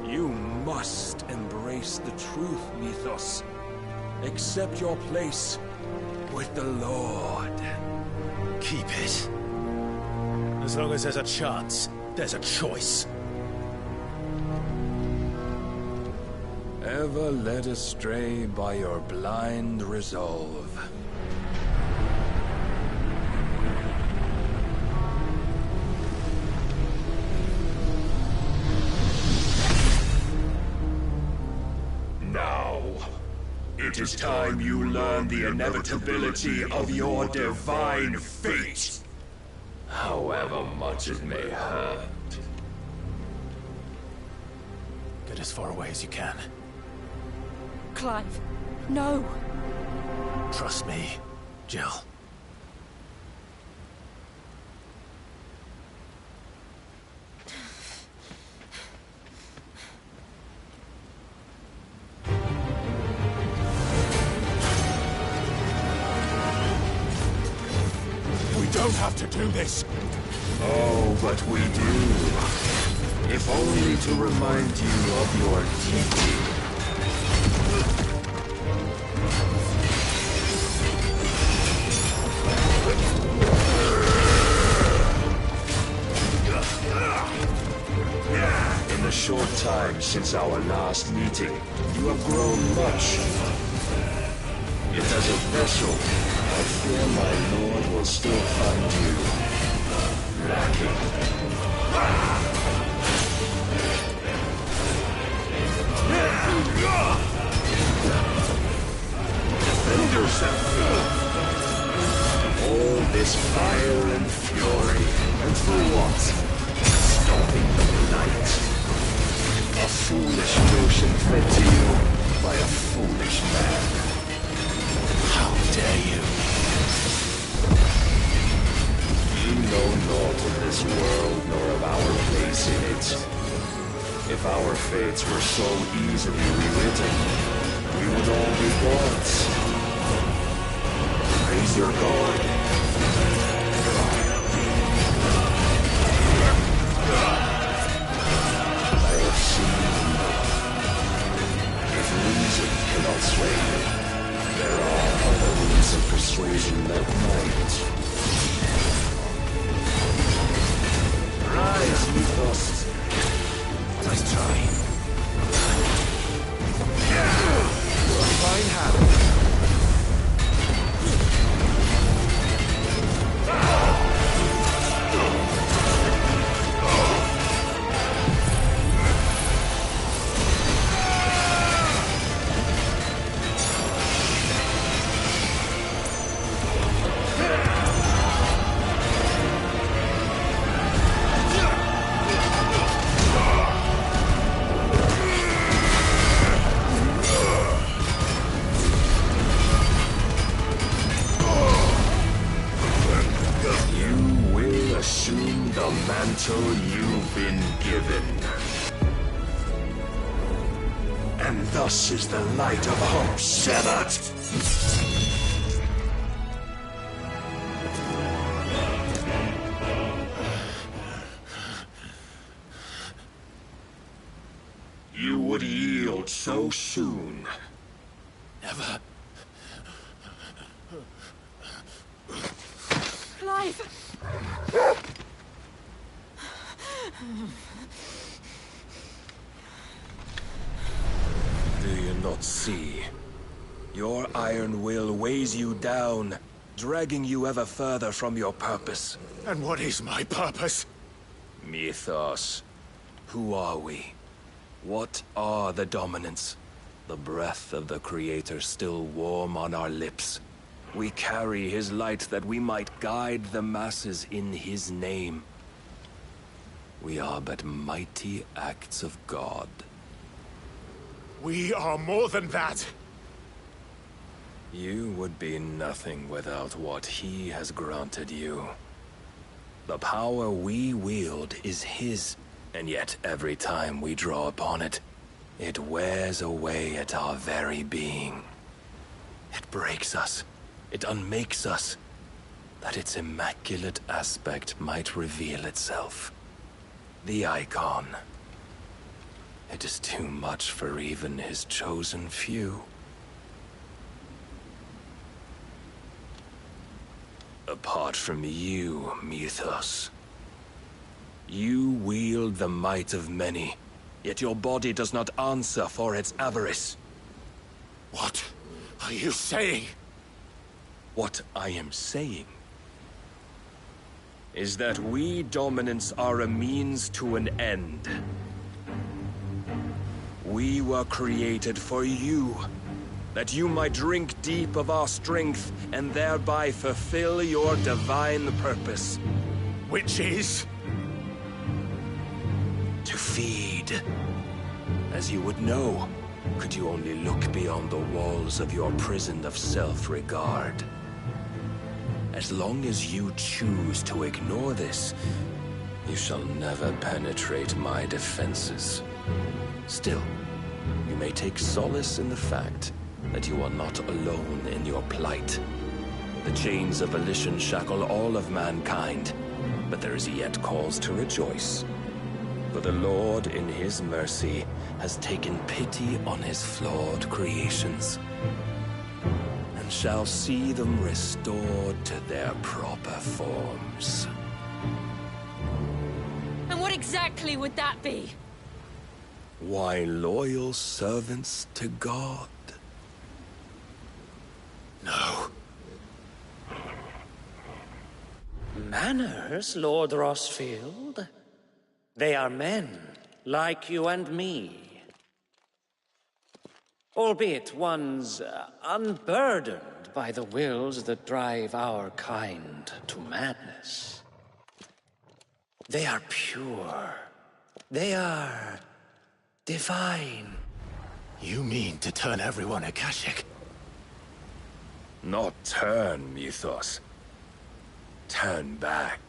You must embrace the truth, Mythos. Accept your place with the Lord. Keep it. As long as there's a chance, there's a choice. Ever led astray by your blind resolve. Now, it is time you learn the inevitability of your divine fate. However much it may hurt. Get as far away as you can. Clive, no! Trust me, Jill. We don't have to do this. Oh, but we do. If only to remind you of your duty. In the short time since our last meeting, you have grown much. Yet as a vessel, I fear my lord will still find you lacking. Defend yourself! All this fire and fury, and for what? Stopping the light. A foolish notion fed to you by a foolish man. How dare you? You know naught of this world nor of our place in it. If our fates were so easily rewritten, we would all be gods. Raise your guard. I have seen. If reason cannot sway me, there are other means of persuasion that might. Rise, Mythos. Nice try. Divine hand. And thus is the light of hope severed. You would yield so soon. Never. Clive! Do you not see? Your iron will weighs you down, dragging you ever further from your purpose. And what is my purpose? Mythos. Who are we? What are the dominants? The breath of the Creator still warm on our lips. We carry his light that we might guide the masses in his name. We are but mighty acts of God. We are more than that. You would be nothing without what he has granted you. The power we wield is his, and yet every time we draw upon it, it wears away at our very being. It breaks us. It unmakes us, that its immaculate aspect might reveal itself. The icon. It is too much for even his chosen few. Apart from you, Mythos. You wield the might of many, yet your body does not answer for its avarice. What are you saying? What I am saying is that we dominants are a means to an end. We were created for you, that you might drink deep of our strength and thereby fulfill your divine purpose. Which is? To feed. As you would know, could you only look beyond the walls of your prison of self-regard. As long as you choose to ignore this, you shall never penetrate my defenses. Still, you may take solace in the fact that you are not alone in your plight. The chains of volition shackle all of mankind, but there is yet cause to rejoice. For the Lord, in his mercy, has taken pity on his flawed creations, and shall see them restored to their proper forms. And what exactly would that be? Why, loyal servants to God. No. Manners, Lord Rossfield? They are men, like you and me. Albeit ones unburdened by the wills that drive our kind to madness. They are pure. They are divine. You mean to turn everyone Akashic? Not turn, Mythos. Turn back.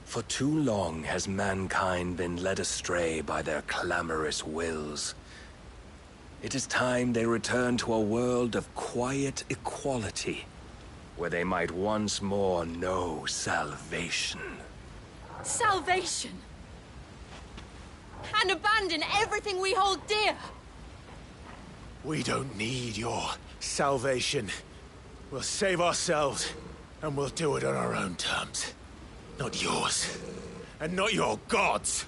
For too long has mankind been led astray by their clamorous wills. It is time they return to a world of quiet equality, where they might once more know salvation. Salvation? And abandon everything we hold dear? We don't need your salvation. We'll save ourselves, and we'll do it on our own terms. Not yours. And not your gods!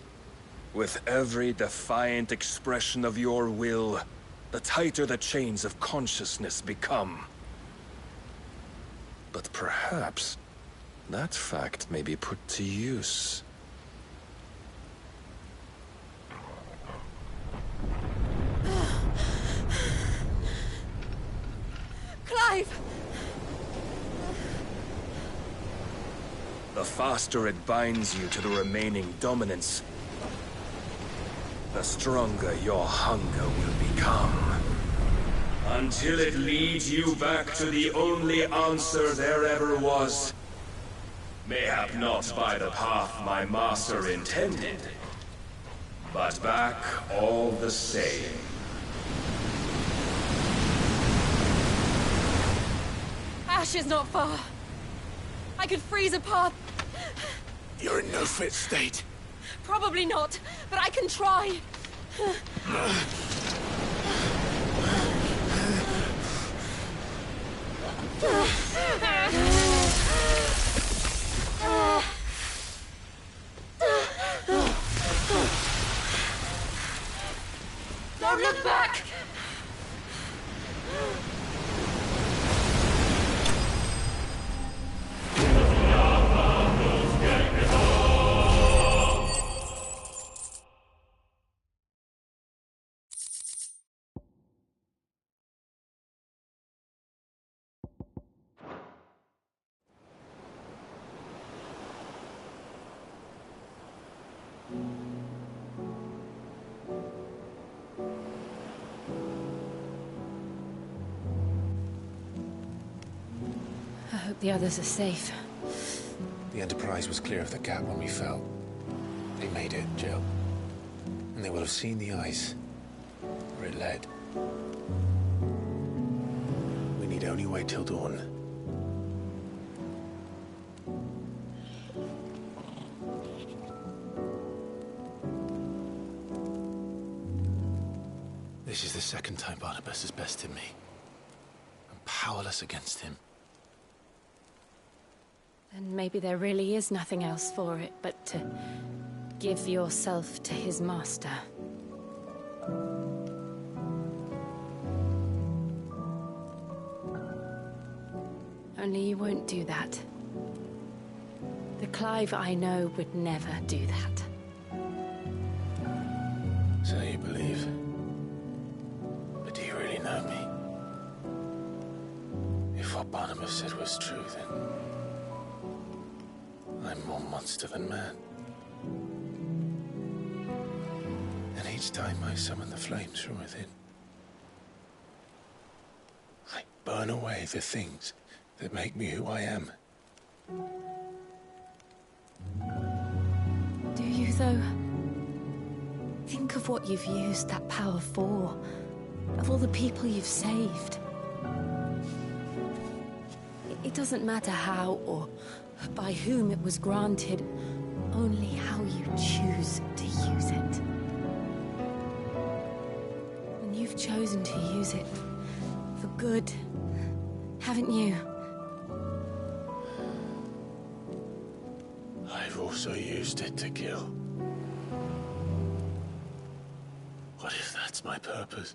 With every defiant expression of your will, the tighter the chains of consciousness become. But perhaps that fact may be put to use. Clive! The faster it binds you to the remaining dominance, the stronger your hunger will become. Until it leads you back to the only answer there ever was. Mayhap not by the path my master intended, but back all the same. Ash is not far. I could freeze a path. You're in no fit state. Probably not, but I can try. Don't look back! I hope the others are safe. The Enterprise was clear of the gap when we fell. They made it, Jill. And they will have seen the ice, where it led. We need only wait till dawn. This is the second time Barnabas has bested me. I'm powerless against him. Then maybe there really is nothing else for it but to give yourself to his master. Only you won't do that. The Clive I know would never do that. So you believe? But do you really know me? If what Barnabas said was true, then I'm more monster than man. And each time I summon the flames from within, I burn away the things that make me who I am. Do you, though? Think of what you've used that power for. Of all the people you've saved. It doesn't matter how or by whom it was granted, only how you choose to use it. And you've chosen to use it for good, haven't you? I've also used it to kill. What if that's my purpose?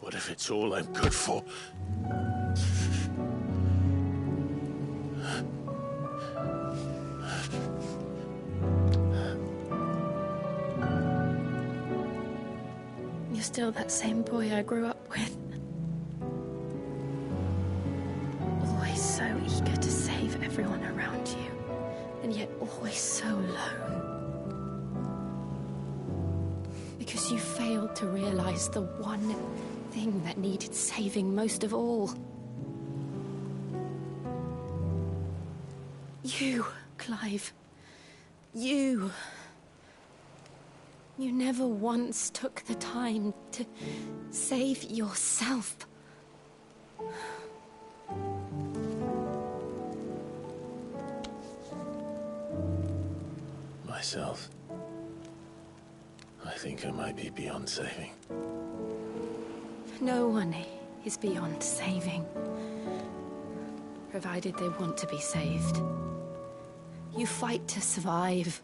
What if it's all I'm good for? You're still that same boy I grew up with. Always so eager to save everyone around you, and yet always so alone. Because you failed to realize the one thing that needed saving most of all. You, Clive. You. You never once took the time to save yourself. Myself? I think I might be beyond saving. No one is beyond saving. Provided they want to be saved. You fight to survive.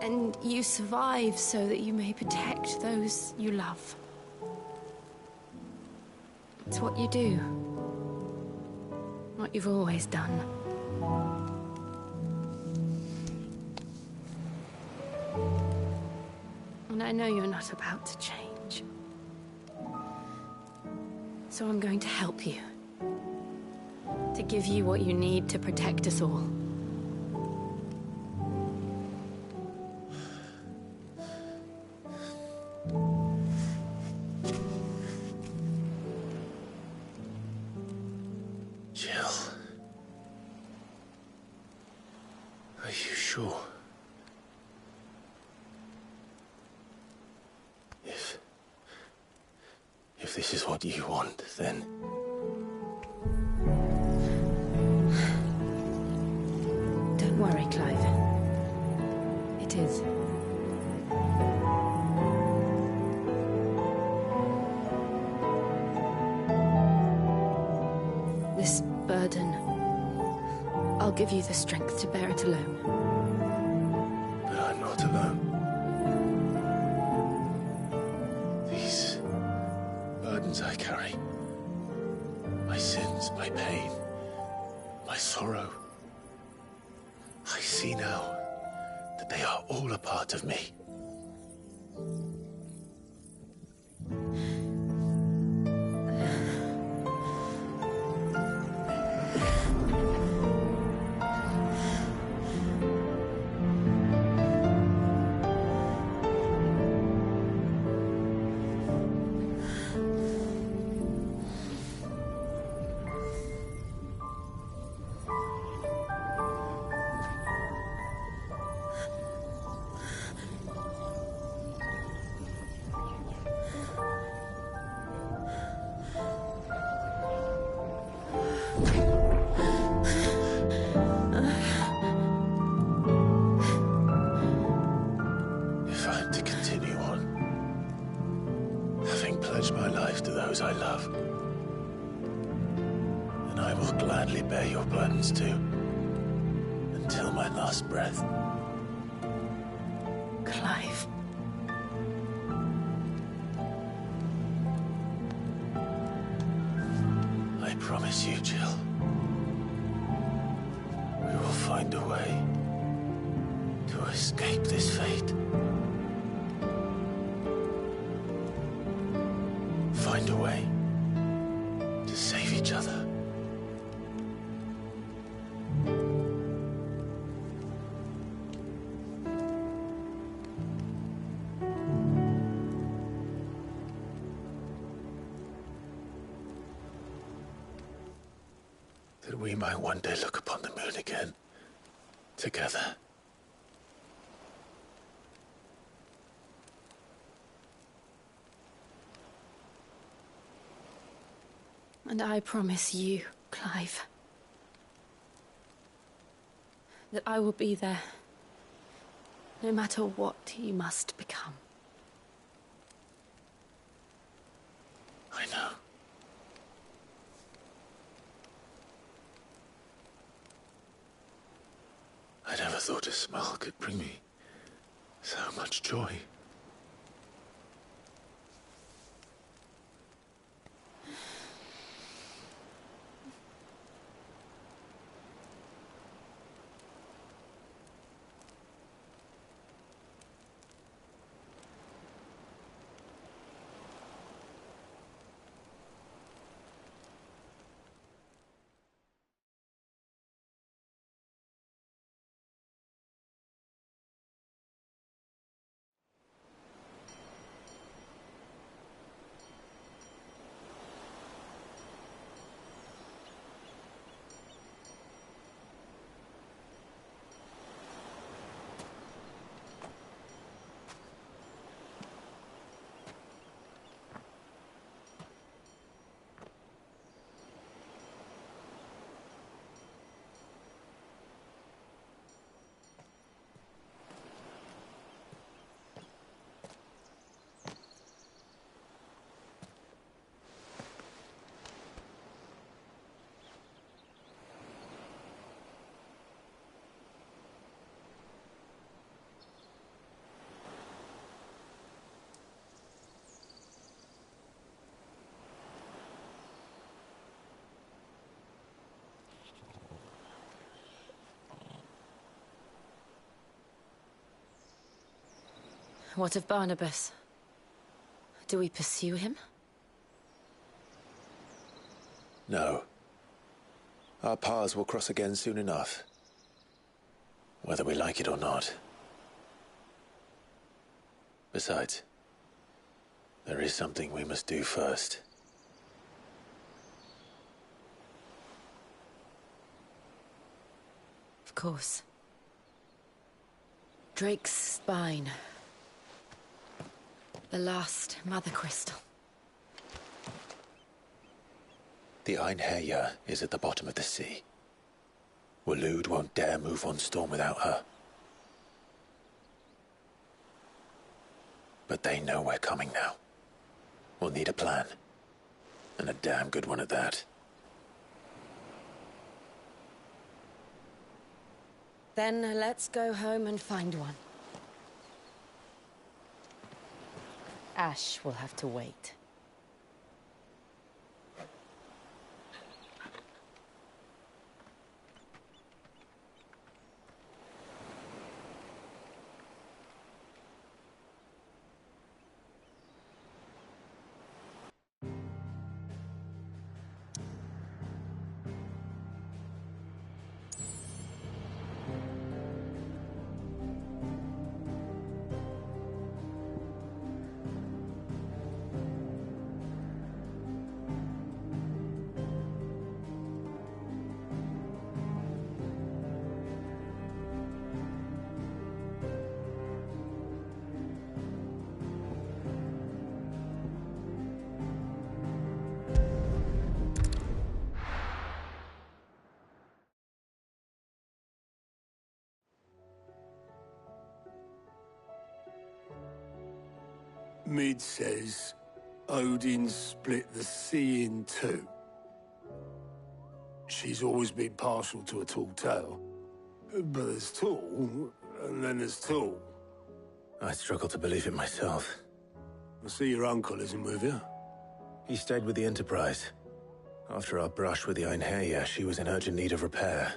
And you survive so that you may protect those you love. It's what you do. What you've always done. And I know you're not about to change. So I'm going to help you. To give you what you need to protect us all. Jill. Are you sure? If this is what you want, then... Don't worry, Clive. It is. This burden, I'll give you the strength to bear it alone. But I'm not alone. These burdens I carry, my sins, my pain, my sorrow, I see now that they are all a part of me. If I'm to continue on, having pledged my life to those I love, then I will gladly bear your burdens too, until my last breath. Clive. I promise you, Jill, we will find a way to escape this fate. Find a way to save each other. That we might one day look upon the moon again, together. And I promise you, Clive, that I will be there, no matter what you must become. I know. I never thought a smile could bring me so much joy. What of Barnabas? Do we pursue him? No. Our paths will cross again soon enough, whether we like it or not. Besides, there is something we must do first. Of course. Drake's spine. The last Mother Crystal. The Einherjar is at the bottom of the sea. Waloed won't dare move on Storm without her. But they know we're coming now. We'll need a plan. And a damn good one at that. Then let's go home and find one. Ash will have to wait. Mid says Odin split the sea in two. She's always been partial to a tall tale. But there's tall, and then there's tall. I struggle to believe it myself. I see your uncle isn't with you. He stayed with the Enterprise. After our brush with the Einherjar, she was in urgent need of repair.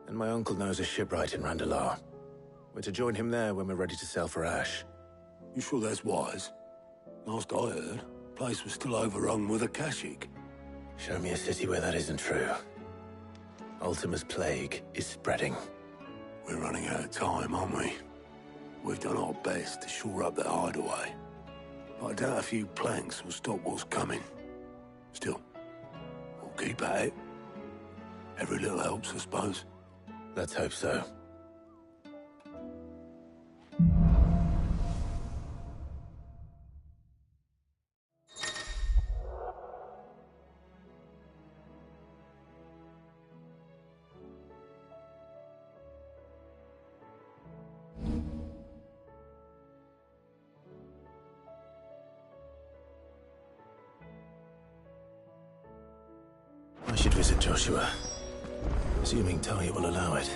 And my uncle knows a shipwright in Randalar. We're to join him there when we're ready to sail for Ash. You sure that's wise? Last I heard, the place was still overrun with Akashic. Show me a city where that isn't true. Ultima's plague is spreading. We're running out of time, aren't we? We've done our best to shore up that hideaway. But I doubt a few planks will stop what's coming. Still, we'll keep at it. Every little helps, I suppose. Let's hope so. I should visit Joshua, assuming Talia will allow it.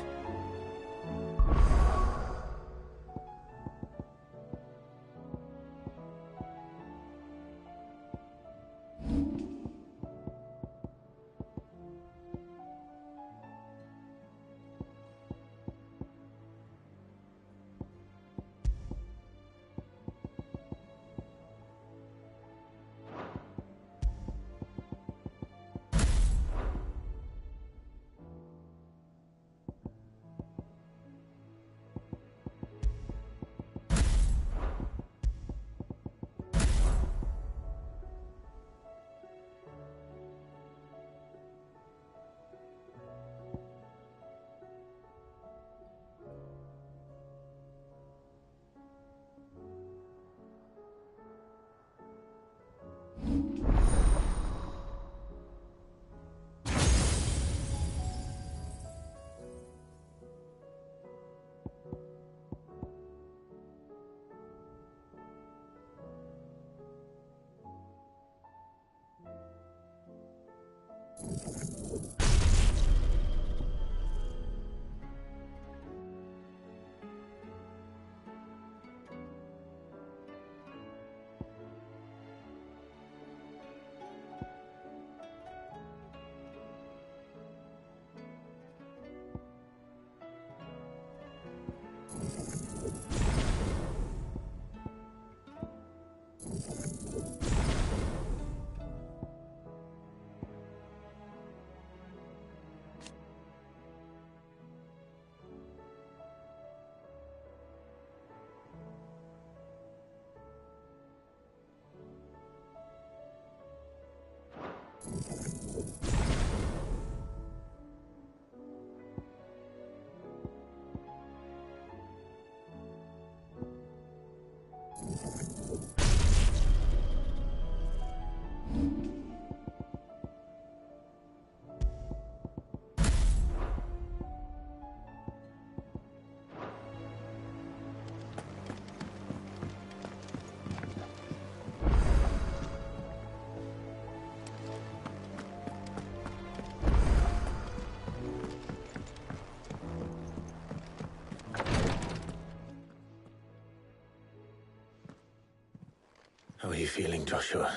How are you feeling, Joshua?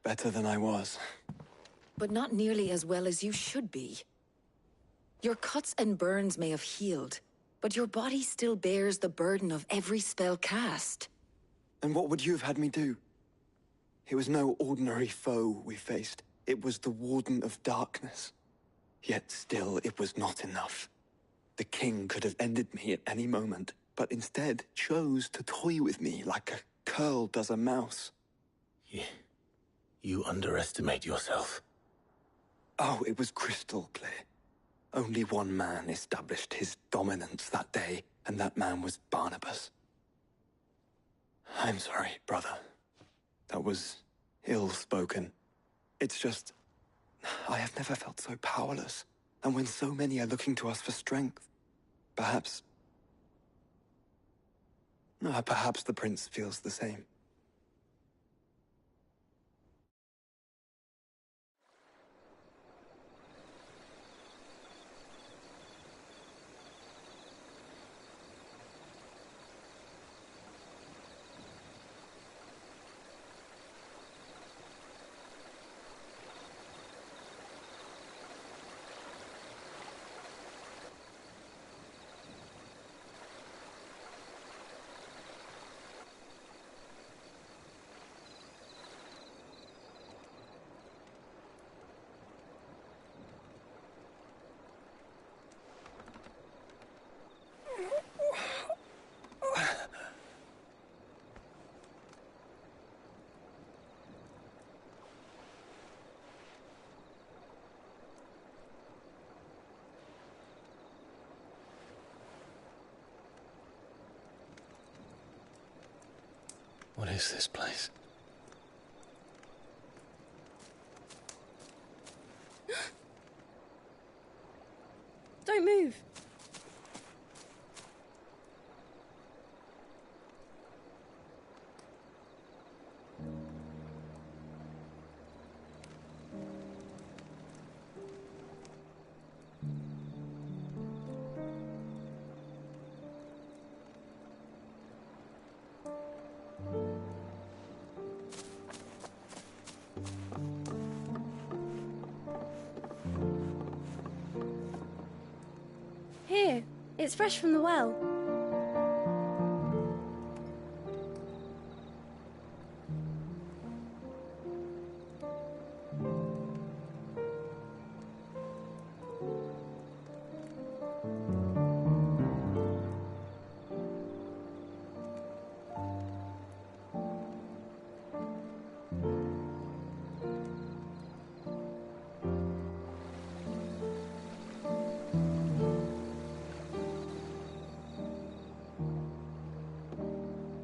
Better than I was. But not nearly as well as you should be. Your cuts and burns may have healed, but your body still bears the burden of every spell cast. And what would you have had me do? It was no ordinary foe we faced. It was the Warden of Darkness. Yet still, it was not enough. The king could have ended me at any moment, but instead chose to toy with me like a curl does a mouse. You underestimate yourself. Oh, it was crystal clear. Only one man established his dominance that day, and that man was Barnabas. I'm sorry, brother. That was ill-spoken. It's just, I have never felt so powerless. And when so many are looking to us for strength, perhaps the prince feels the same. What is this place? Don't move. Here, it's fresh from the well.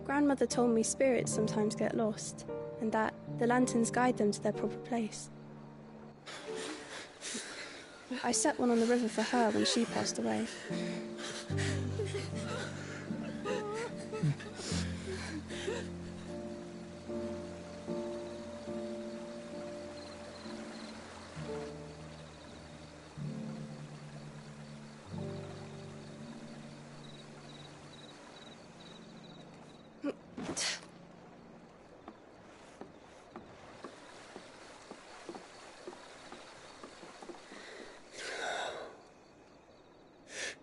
Grandmother told me spirits sometimes get lost, and that the lanterns guide them to their proper place. I set one on the river for her when she passed away.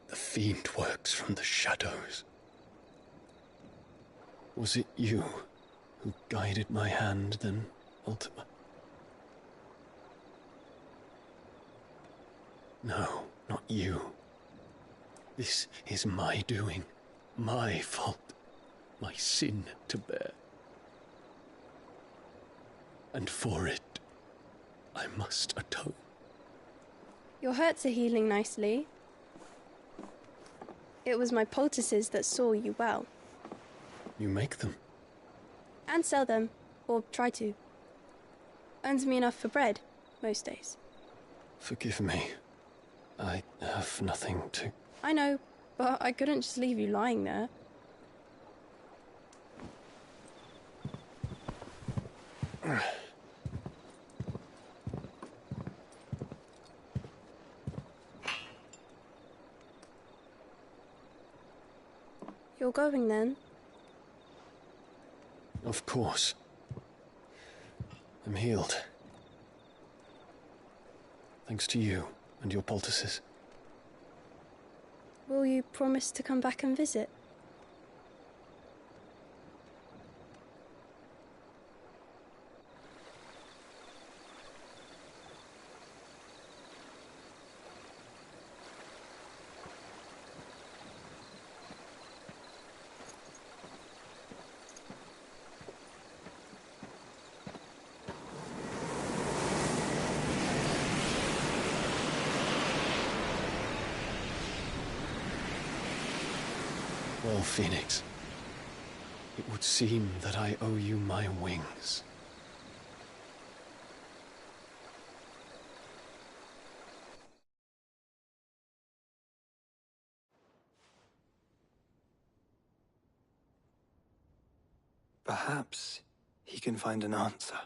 The fiend works from the shadows. Was it you who guided my hand, then, Ultima? No, not you. This is my doing, my fault, my sin to bear. And for it, I must atone. Your hurts are healing nicely. It was my poultices that saw you well. You make them? And sell them, or try to. Earns me enough for bread, most days. Forgive me. I have nothing to... I know, but I couldn't just leave you lying there. You're going then? Of course. I'm healed. Thanks to you and your poultices. Will you promise to come back and visit? Well, Phoenix, it would seem that I owe you my wings. Perhaps he can find an answer.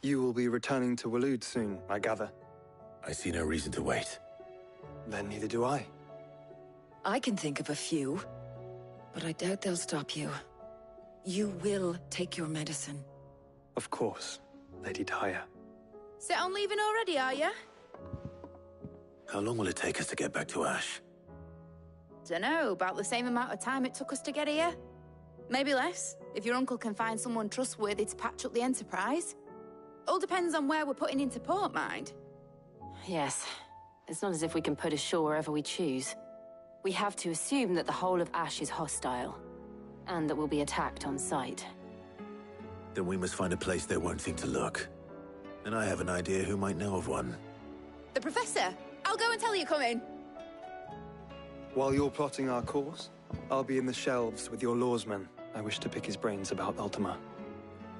You will be returning to Waloed soon, I gather. I see no reason to wait. Then neither do I. I can think of a few, but I doubt they'll stop you. You will take your medicine. Of course, Lady Daya. Set on leaving already, are you? How long will it take us to get back to Ash? Dunno, about the same amount of time it took us to get here. Maybe less, if your uncle can find someone trustworthy to patch up the Enterprise. All depends on where we're putting into port, mind. Yes. It's not as if we can put ashore wherever we choose. We have to assume that the whole of Ash is hostile, and that we'll be attacked on sight. Then we must find a place they won't think to look. And I have an idea who might know of one. The Professor! I'll go and tell you come in. While you're plotting our course, I'll be in the shelves with your lawsman. I wish to pick his brains about Ultima.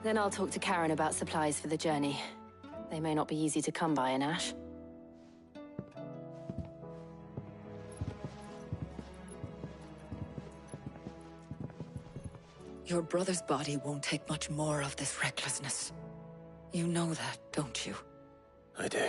Then I'll talk to Karen about supplies for the journey. They may not be easy to come by in Ash. Your brother's body won't take much more of this recklessness. You know that, don't you? I do.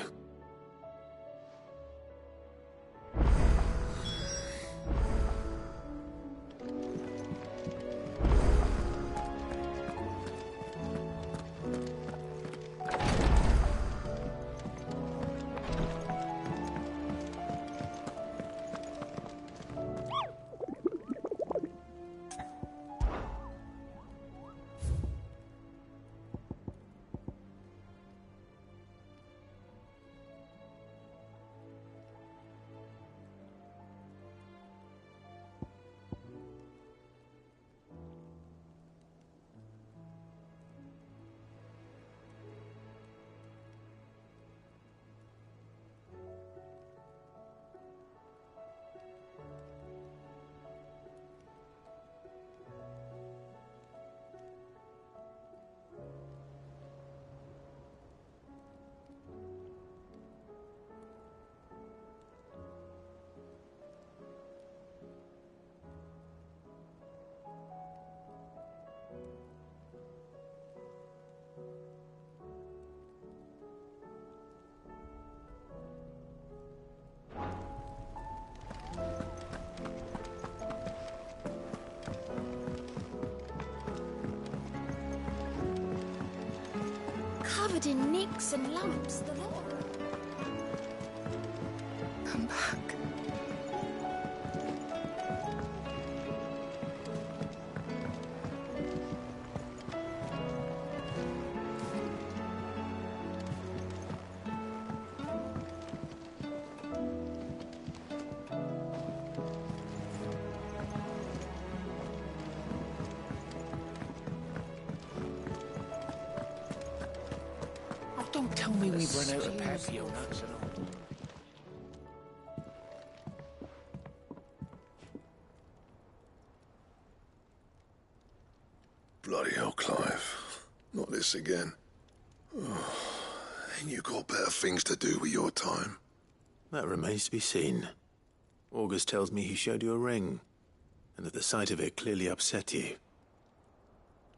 Covered in nicks and lumps, the lot. Come back. Don't tell me we've run out of perfume. Bloody hell, Clive. Not this again. Oh, ain't you got better things to do with your time? That remains to be seen. August tells me he showed you a ring, and that the sight of it clearly upset you.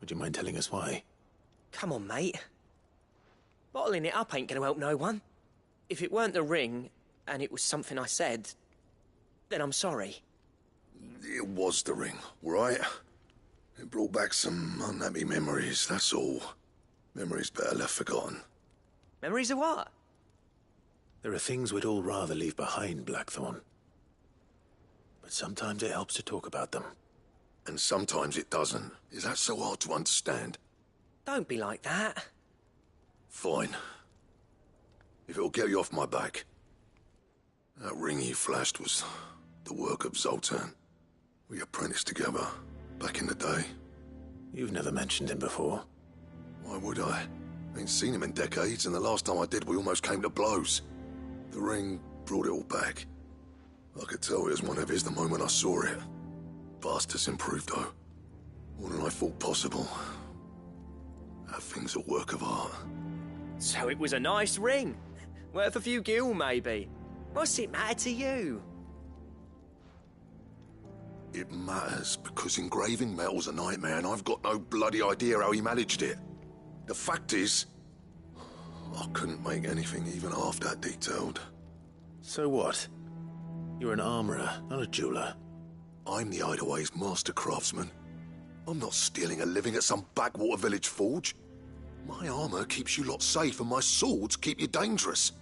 Would you mind telling us why? Come on, mate. Bottling it up ain't gonna help no one. If it weren't the ring, and it was something I said, then I'm sorry. It was the ring, right? It brought back some unhappy memories, that's all. Memories better left forgotten. Memories of what? There are things we'd all rather leave behind, Blackthorn. But sometimes it helps to talk about them. And sometimes it doesn't. Is that so hard to understand? Don't be like that. Fine. If it'll get you off my back. That ring you flashed was the work of Zoltan. We apprenticed together, back in the day. You've never mentioned him before. Why would I? Ain't seen him in decades, and the last time I did, we almost came to blows. The ring brought it all back. I could tell it was one of his the moment I saw it. Vast has improved, though. More than I thought possible. That thing's a work of art. So it was a nice ring. Worth a few gil, maybe. What's it matter to you? It matters because engraving metal's a nightmare, and I've got no bloody idea how he managed it. The fact is, I couldn't make anything even half that detailed. So what? You're an armorer, not a jeweler. I'm the Hideaway's master craftsman. I'm not stealing a living at some backwater village forge. My armor keeps you lot safe, and my swords keep you dangerous.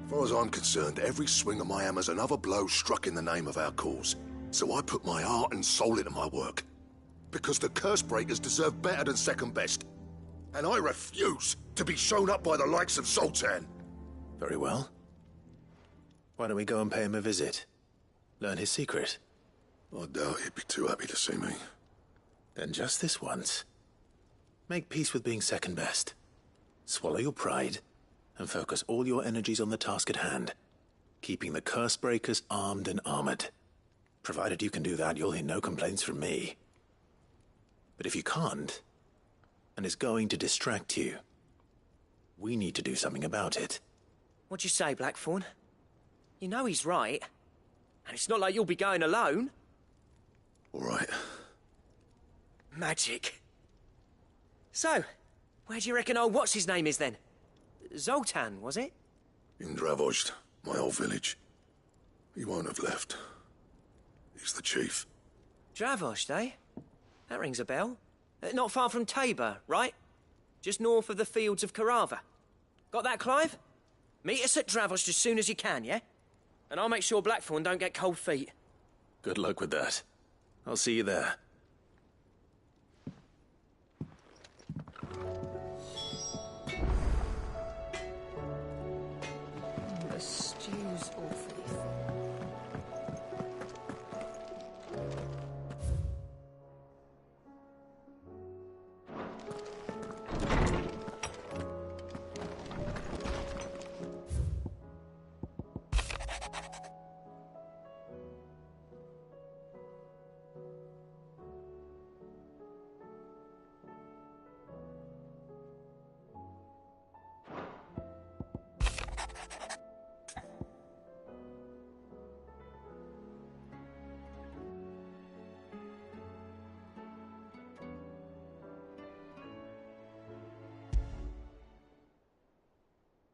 As far as I'm concerned, every swing of my hammer's another blow struck in the name of our cause. So I put my heart and soul into my work. Because the curse breakers deserve better than second best. And I refuse to be shown up by the likes of Zoltan. Very well. Why don't we go and pay him a visit? Learn his secret. I doubt he'd be too happy to see me. Then just this once. Make peace with being second best. Swallow your pride, and focus all your energies on the task at hand. Keeping the curse breakers armed and armored. Provided you can do that, you'll hear no complaints from me. But if you can't, and it's going to distract you, we need to do something about it. What'd you say, Blackthorn? You know he's right. And it's not like you'll be going alone. All right. Magic. So, where do you reckon old what's-his-name is then? Zoltan, was it? In Dravozd, my old village. He won't have left. He's the chief. Dravozd, eh? That rings a bell. Not far from Tabor, right? Just north of the fields of Carava. Got that, Clive? Meet us at Dravozd as soon as you can, yeah? And I'll make sure Blackthorn don't get cold feet. Good luck with that. I'll see you there. The stew's awfully thin.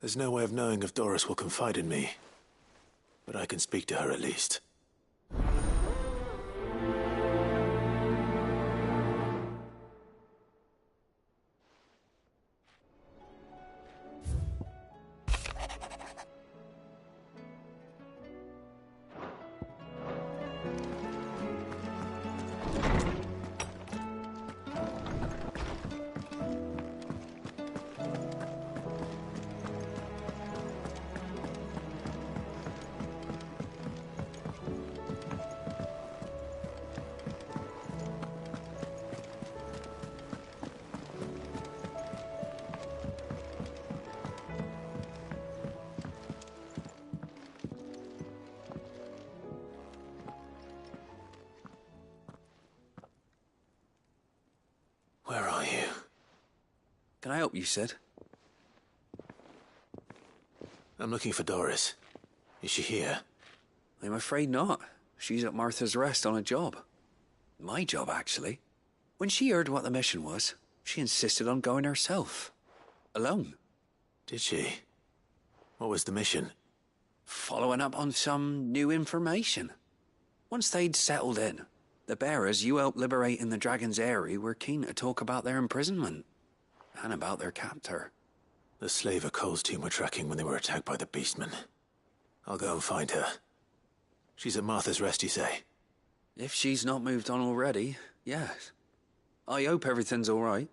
There's no way of knowing if Doris will confide in me. But I can speak to her at least. Where are you? Can I help you, Sid? I'm looking for Doris. Is she here? I'm afraid not. She's at Martha's Rest on a job. My job, actually. When she heard what the mission was, she insisted on going herself. Alone. Did she? What was the mission? Following up on some new information. Once they'd settled in, The bearers you helped liberate in the Dragon's Eyrie were keen to talk about their imprisonment. And about their captor. The slaver Cole's team were tracking when they were attacked by the Beastmen. I'll go and find her. She's at Martha's Rest, you say? If she's not moved on already, yes. I hope everything's all right.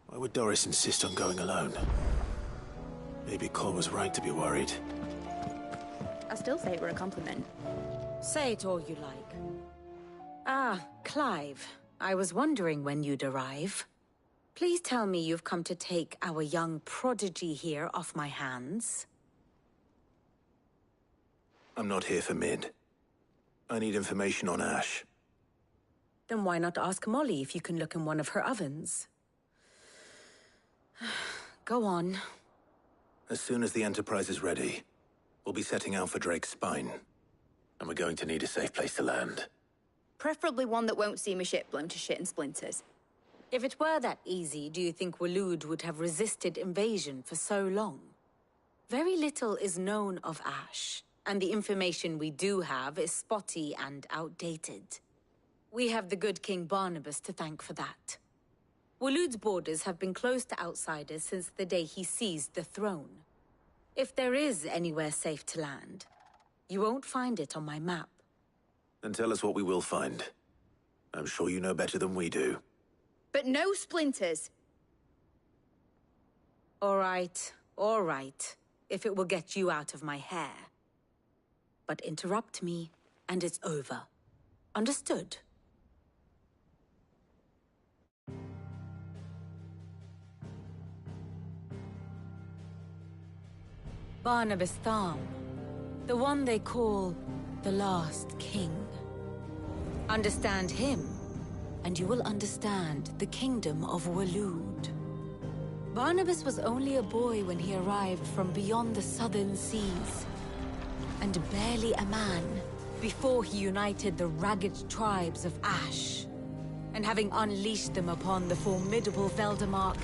Why would Doris insist on going alone? Maybe Cole was right to be worried. I still say it were a compliment. Say it all you like. Ah, Clive. I was wondering when you'd arrive. Please tell me you've come to take our young prodigy here off my hands. I'm not here for Mid. I need information on Ash. Then why not ask Molly if you can look in one of her ovens? Go on. As soon as the Enterprise is ready, we'll be setting out for Drake's Spine. And we're going to need a safe place to land. Preferably one that won't see my ship blown to shit and splinters. If it were that easy, do you think Waloed would have resisted invasion for so long? Very little is known of Ash, and the information we do have is spotty and outdated. We have the good King Barnabas to thank for that. Waloed's borders have been closed to outsiders since the day he seized the throne. If there is anywhere safe to land, you won't find it on my map. Then tell us what we will find. I'm sure you know better than we do. But no splinters! All right, if it will get you out of my hair. But interrupt me, and it's over. Understood? Barnabas Tharm, the one they call the Last King. Understand him, and you will understand the kingdom of Waloed. Barnabas was only a boy when he arrived from beyond the southern seas, and barely a man before he united the ragged tribes of Ash. And having unleashed them upon the formidable Veldamark,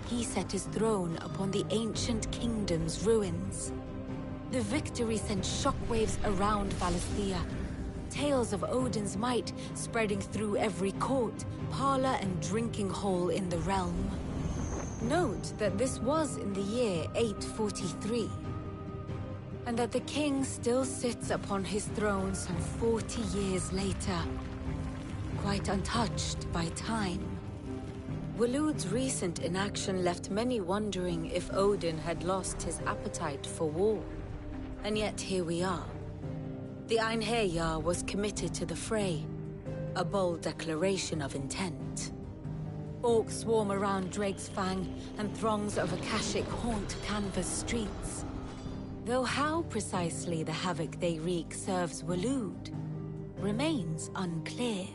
he set his throne upon the ancient kingdom's ruins. The victory sent shockwaves around Valisthea, tales of Odin's might spreading through every court, parlor, and drinking hole in the realm. Note that this was in the year 843, and that the king still sits upon his throne some 40 years later, quite untouched by time. Waloed's recent inaction left many wondering if Odin had lost his appetite for war. And yet here we are. The Einherjar was committed to the fray, a bold declaration of intent. Orcs swarm around Drake's Fang, and throngs of Akashic haunt Canva's streets. Though how precisely the havoc they wreak serves Waloed remains unclear.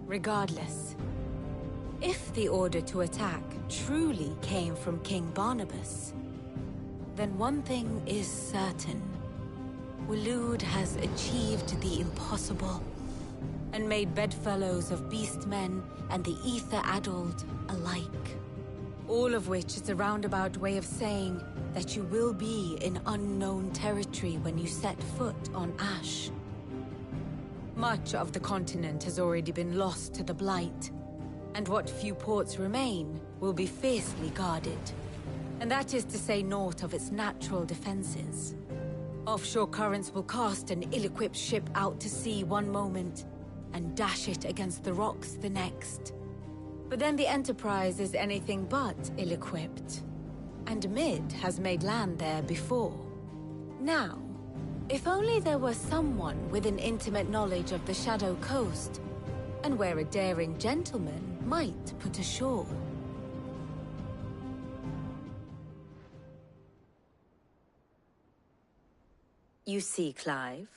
Regardless, if the order to attack truly came from King Barnabas, then one thing is certain. Waloed has achieved the impossible, and made bedfellows of beastmen and the ether-addled alike. All of which is a roundabout way of saying that you will be in unknown territory when you set foot on Ash. Much of the continent has already been lost to the Blight, and what few ports remain will be fiercely guarded. And that is to say naught of its natural defenses. Offshore currents will cast an ill-equipped ship out to sea one moment, and dash it against the rocks the next. But then the Enterprise is anything but ill-equipped. And Mid has made land there before. Now, if only there were someone with an intimate knowledge of the Shadow Coast, and where a daring gentleman might put ashore. You see, Clive,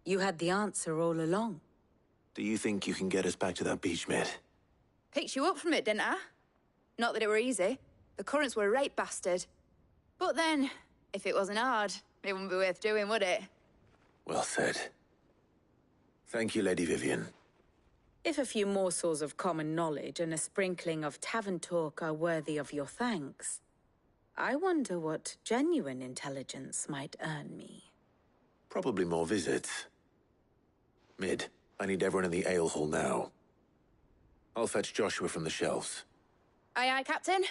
you had the answer all along. Do you think you can get us back to that beach, Mid? Picked you up from it, didn't I? Not that it were easy. The currents were a right bastard. But then, if it wasn't hard, it wouldn't be worth doing, would it? Well said. Thank you, Lady Vivian. If a few morsels of common knowledge and a sprinkling of tavern talk are worthy of your thanks, I wonder what genuine intelligence might earn me. Probably more visits. Mid, I need everyone in the ale hall now. I'll fetch Joshua from the shelves. Aye, aye, Captain.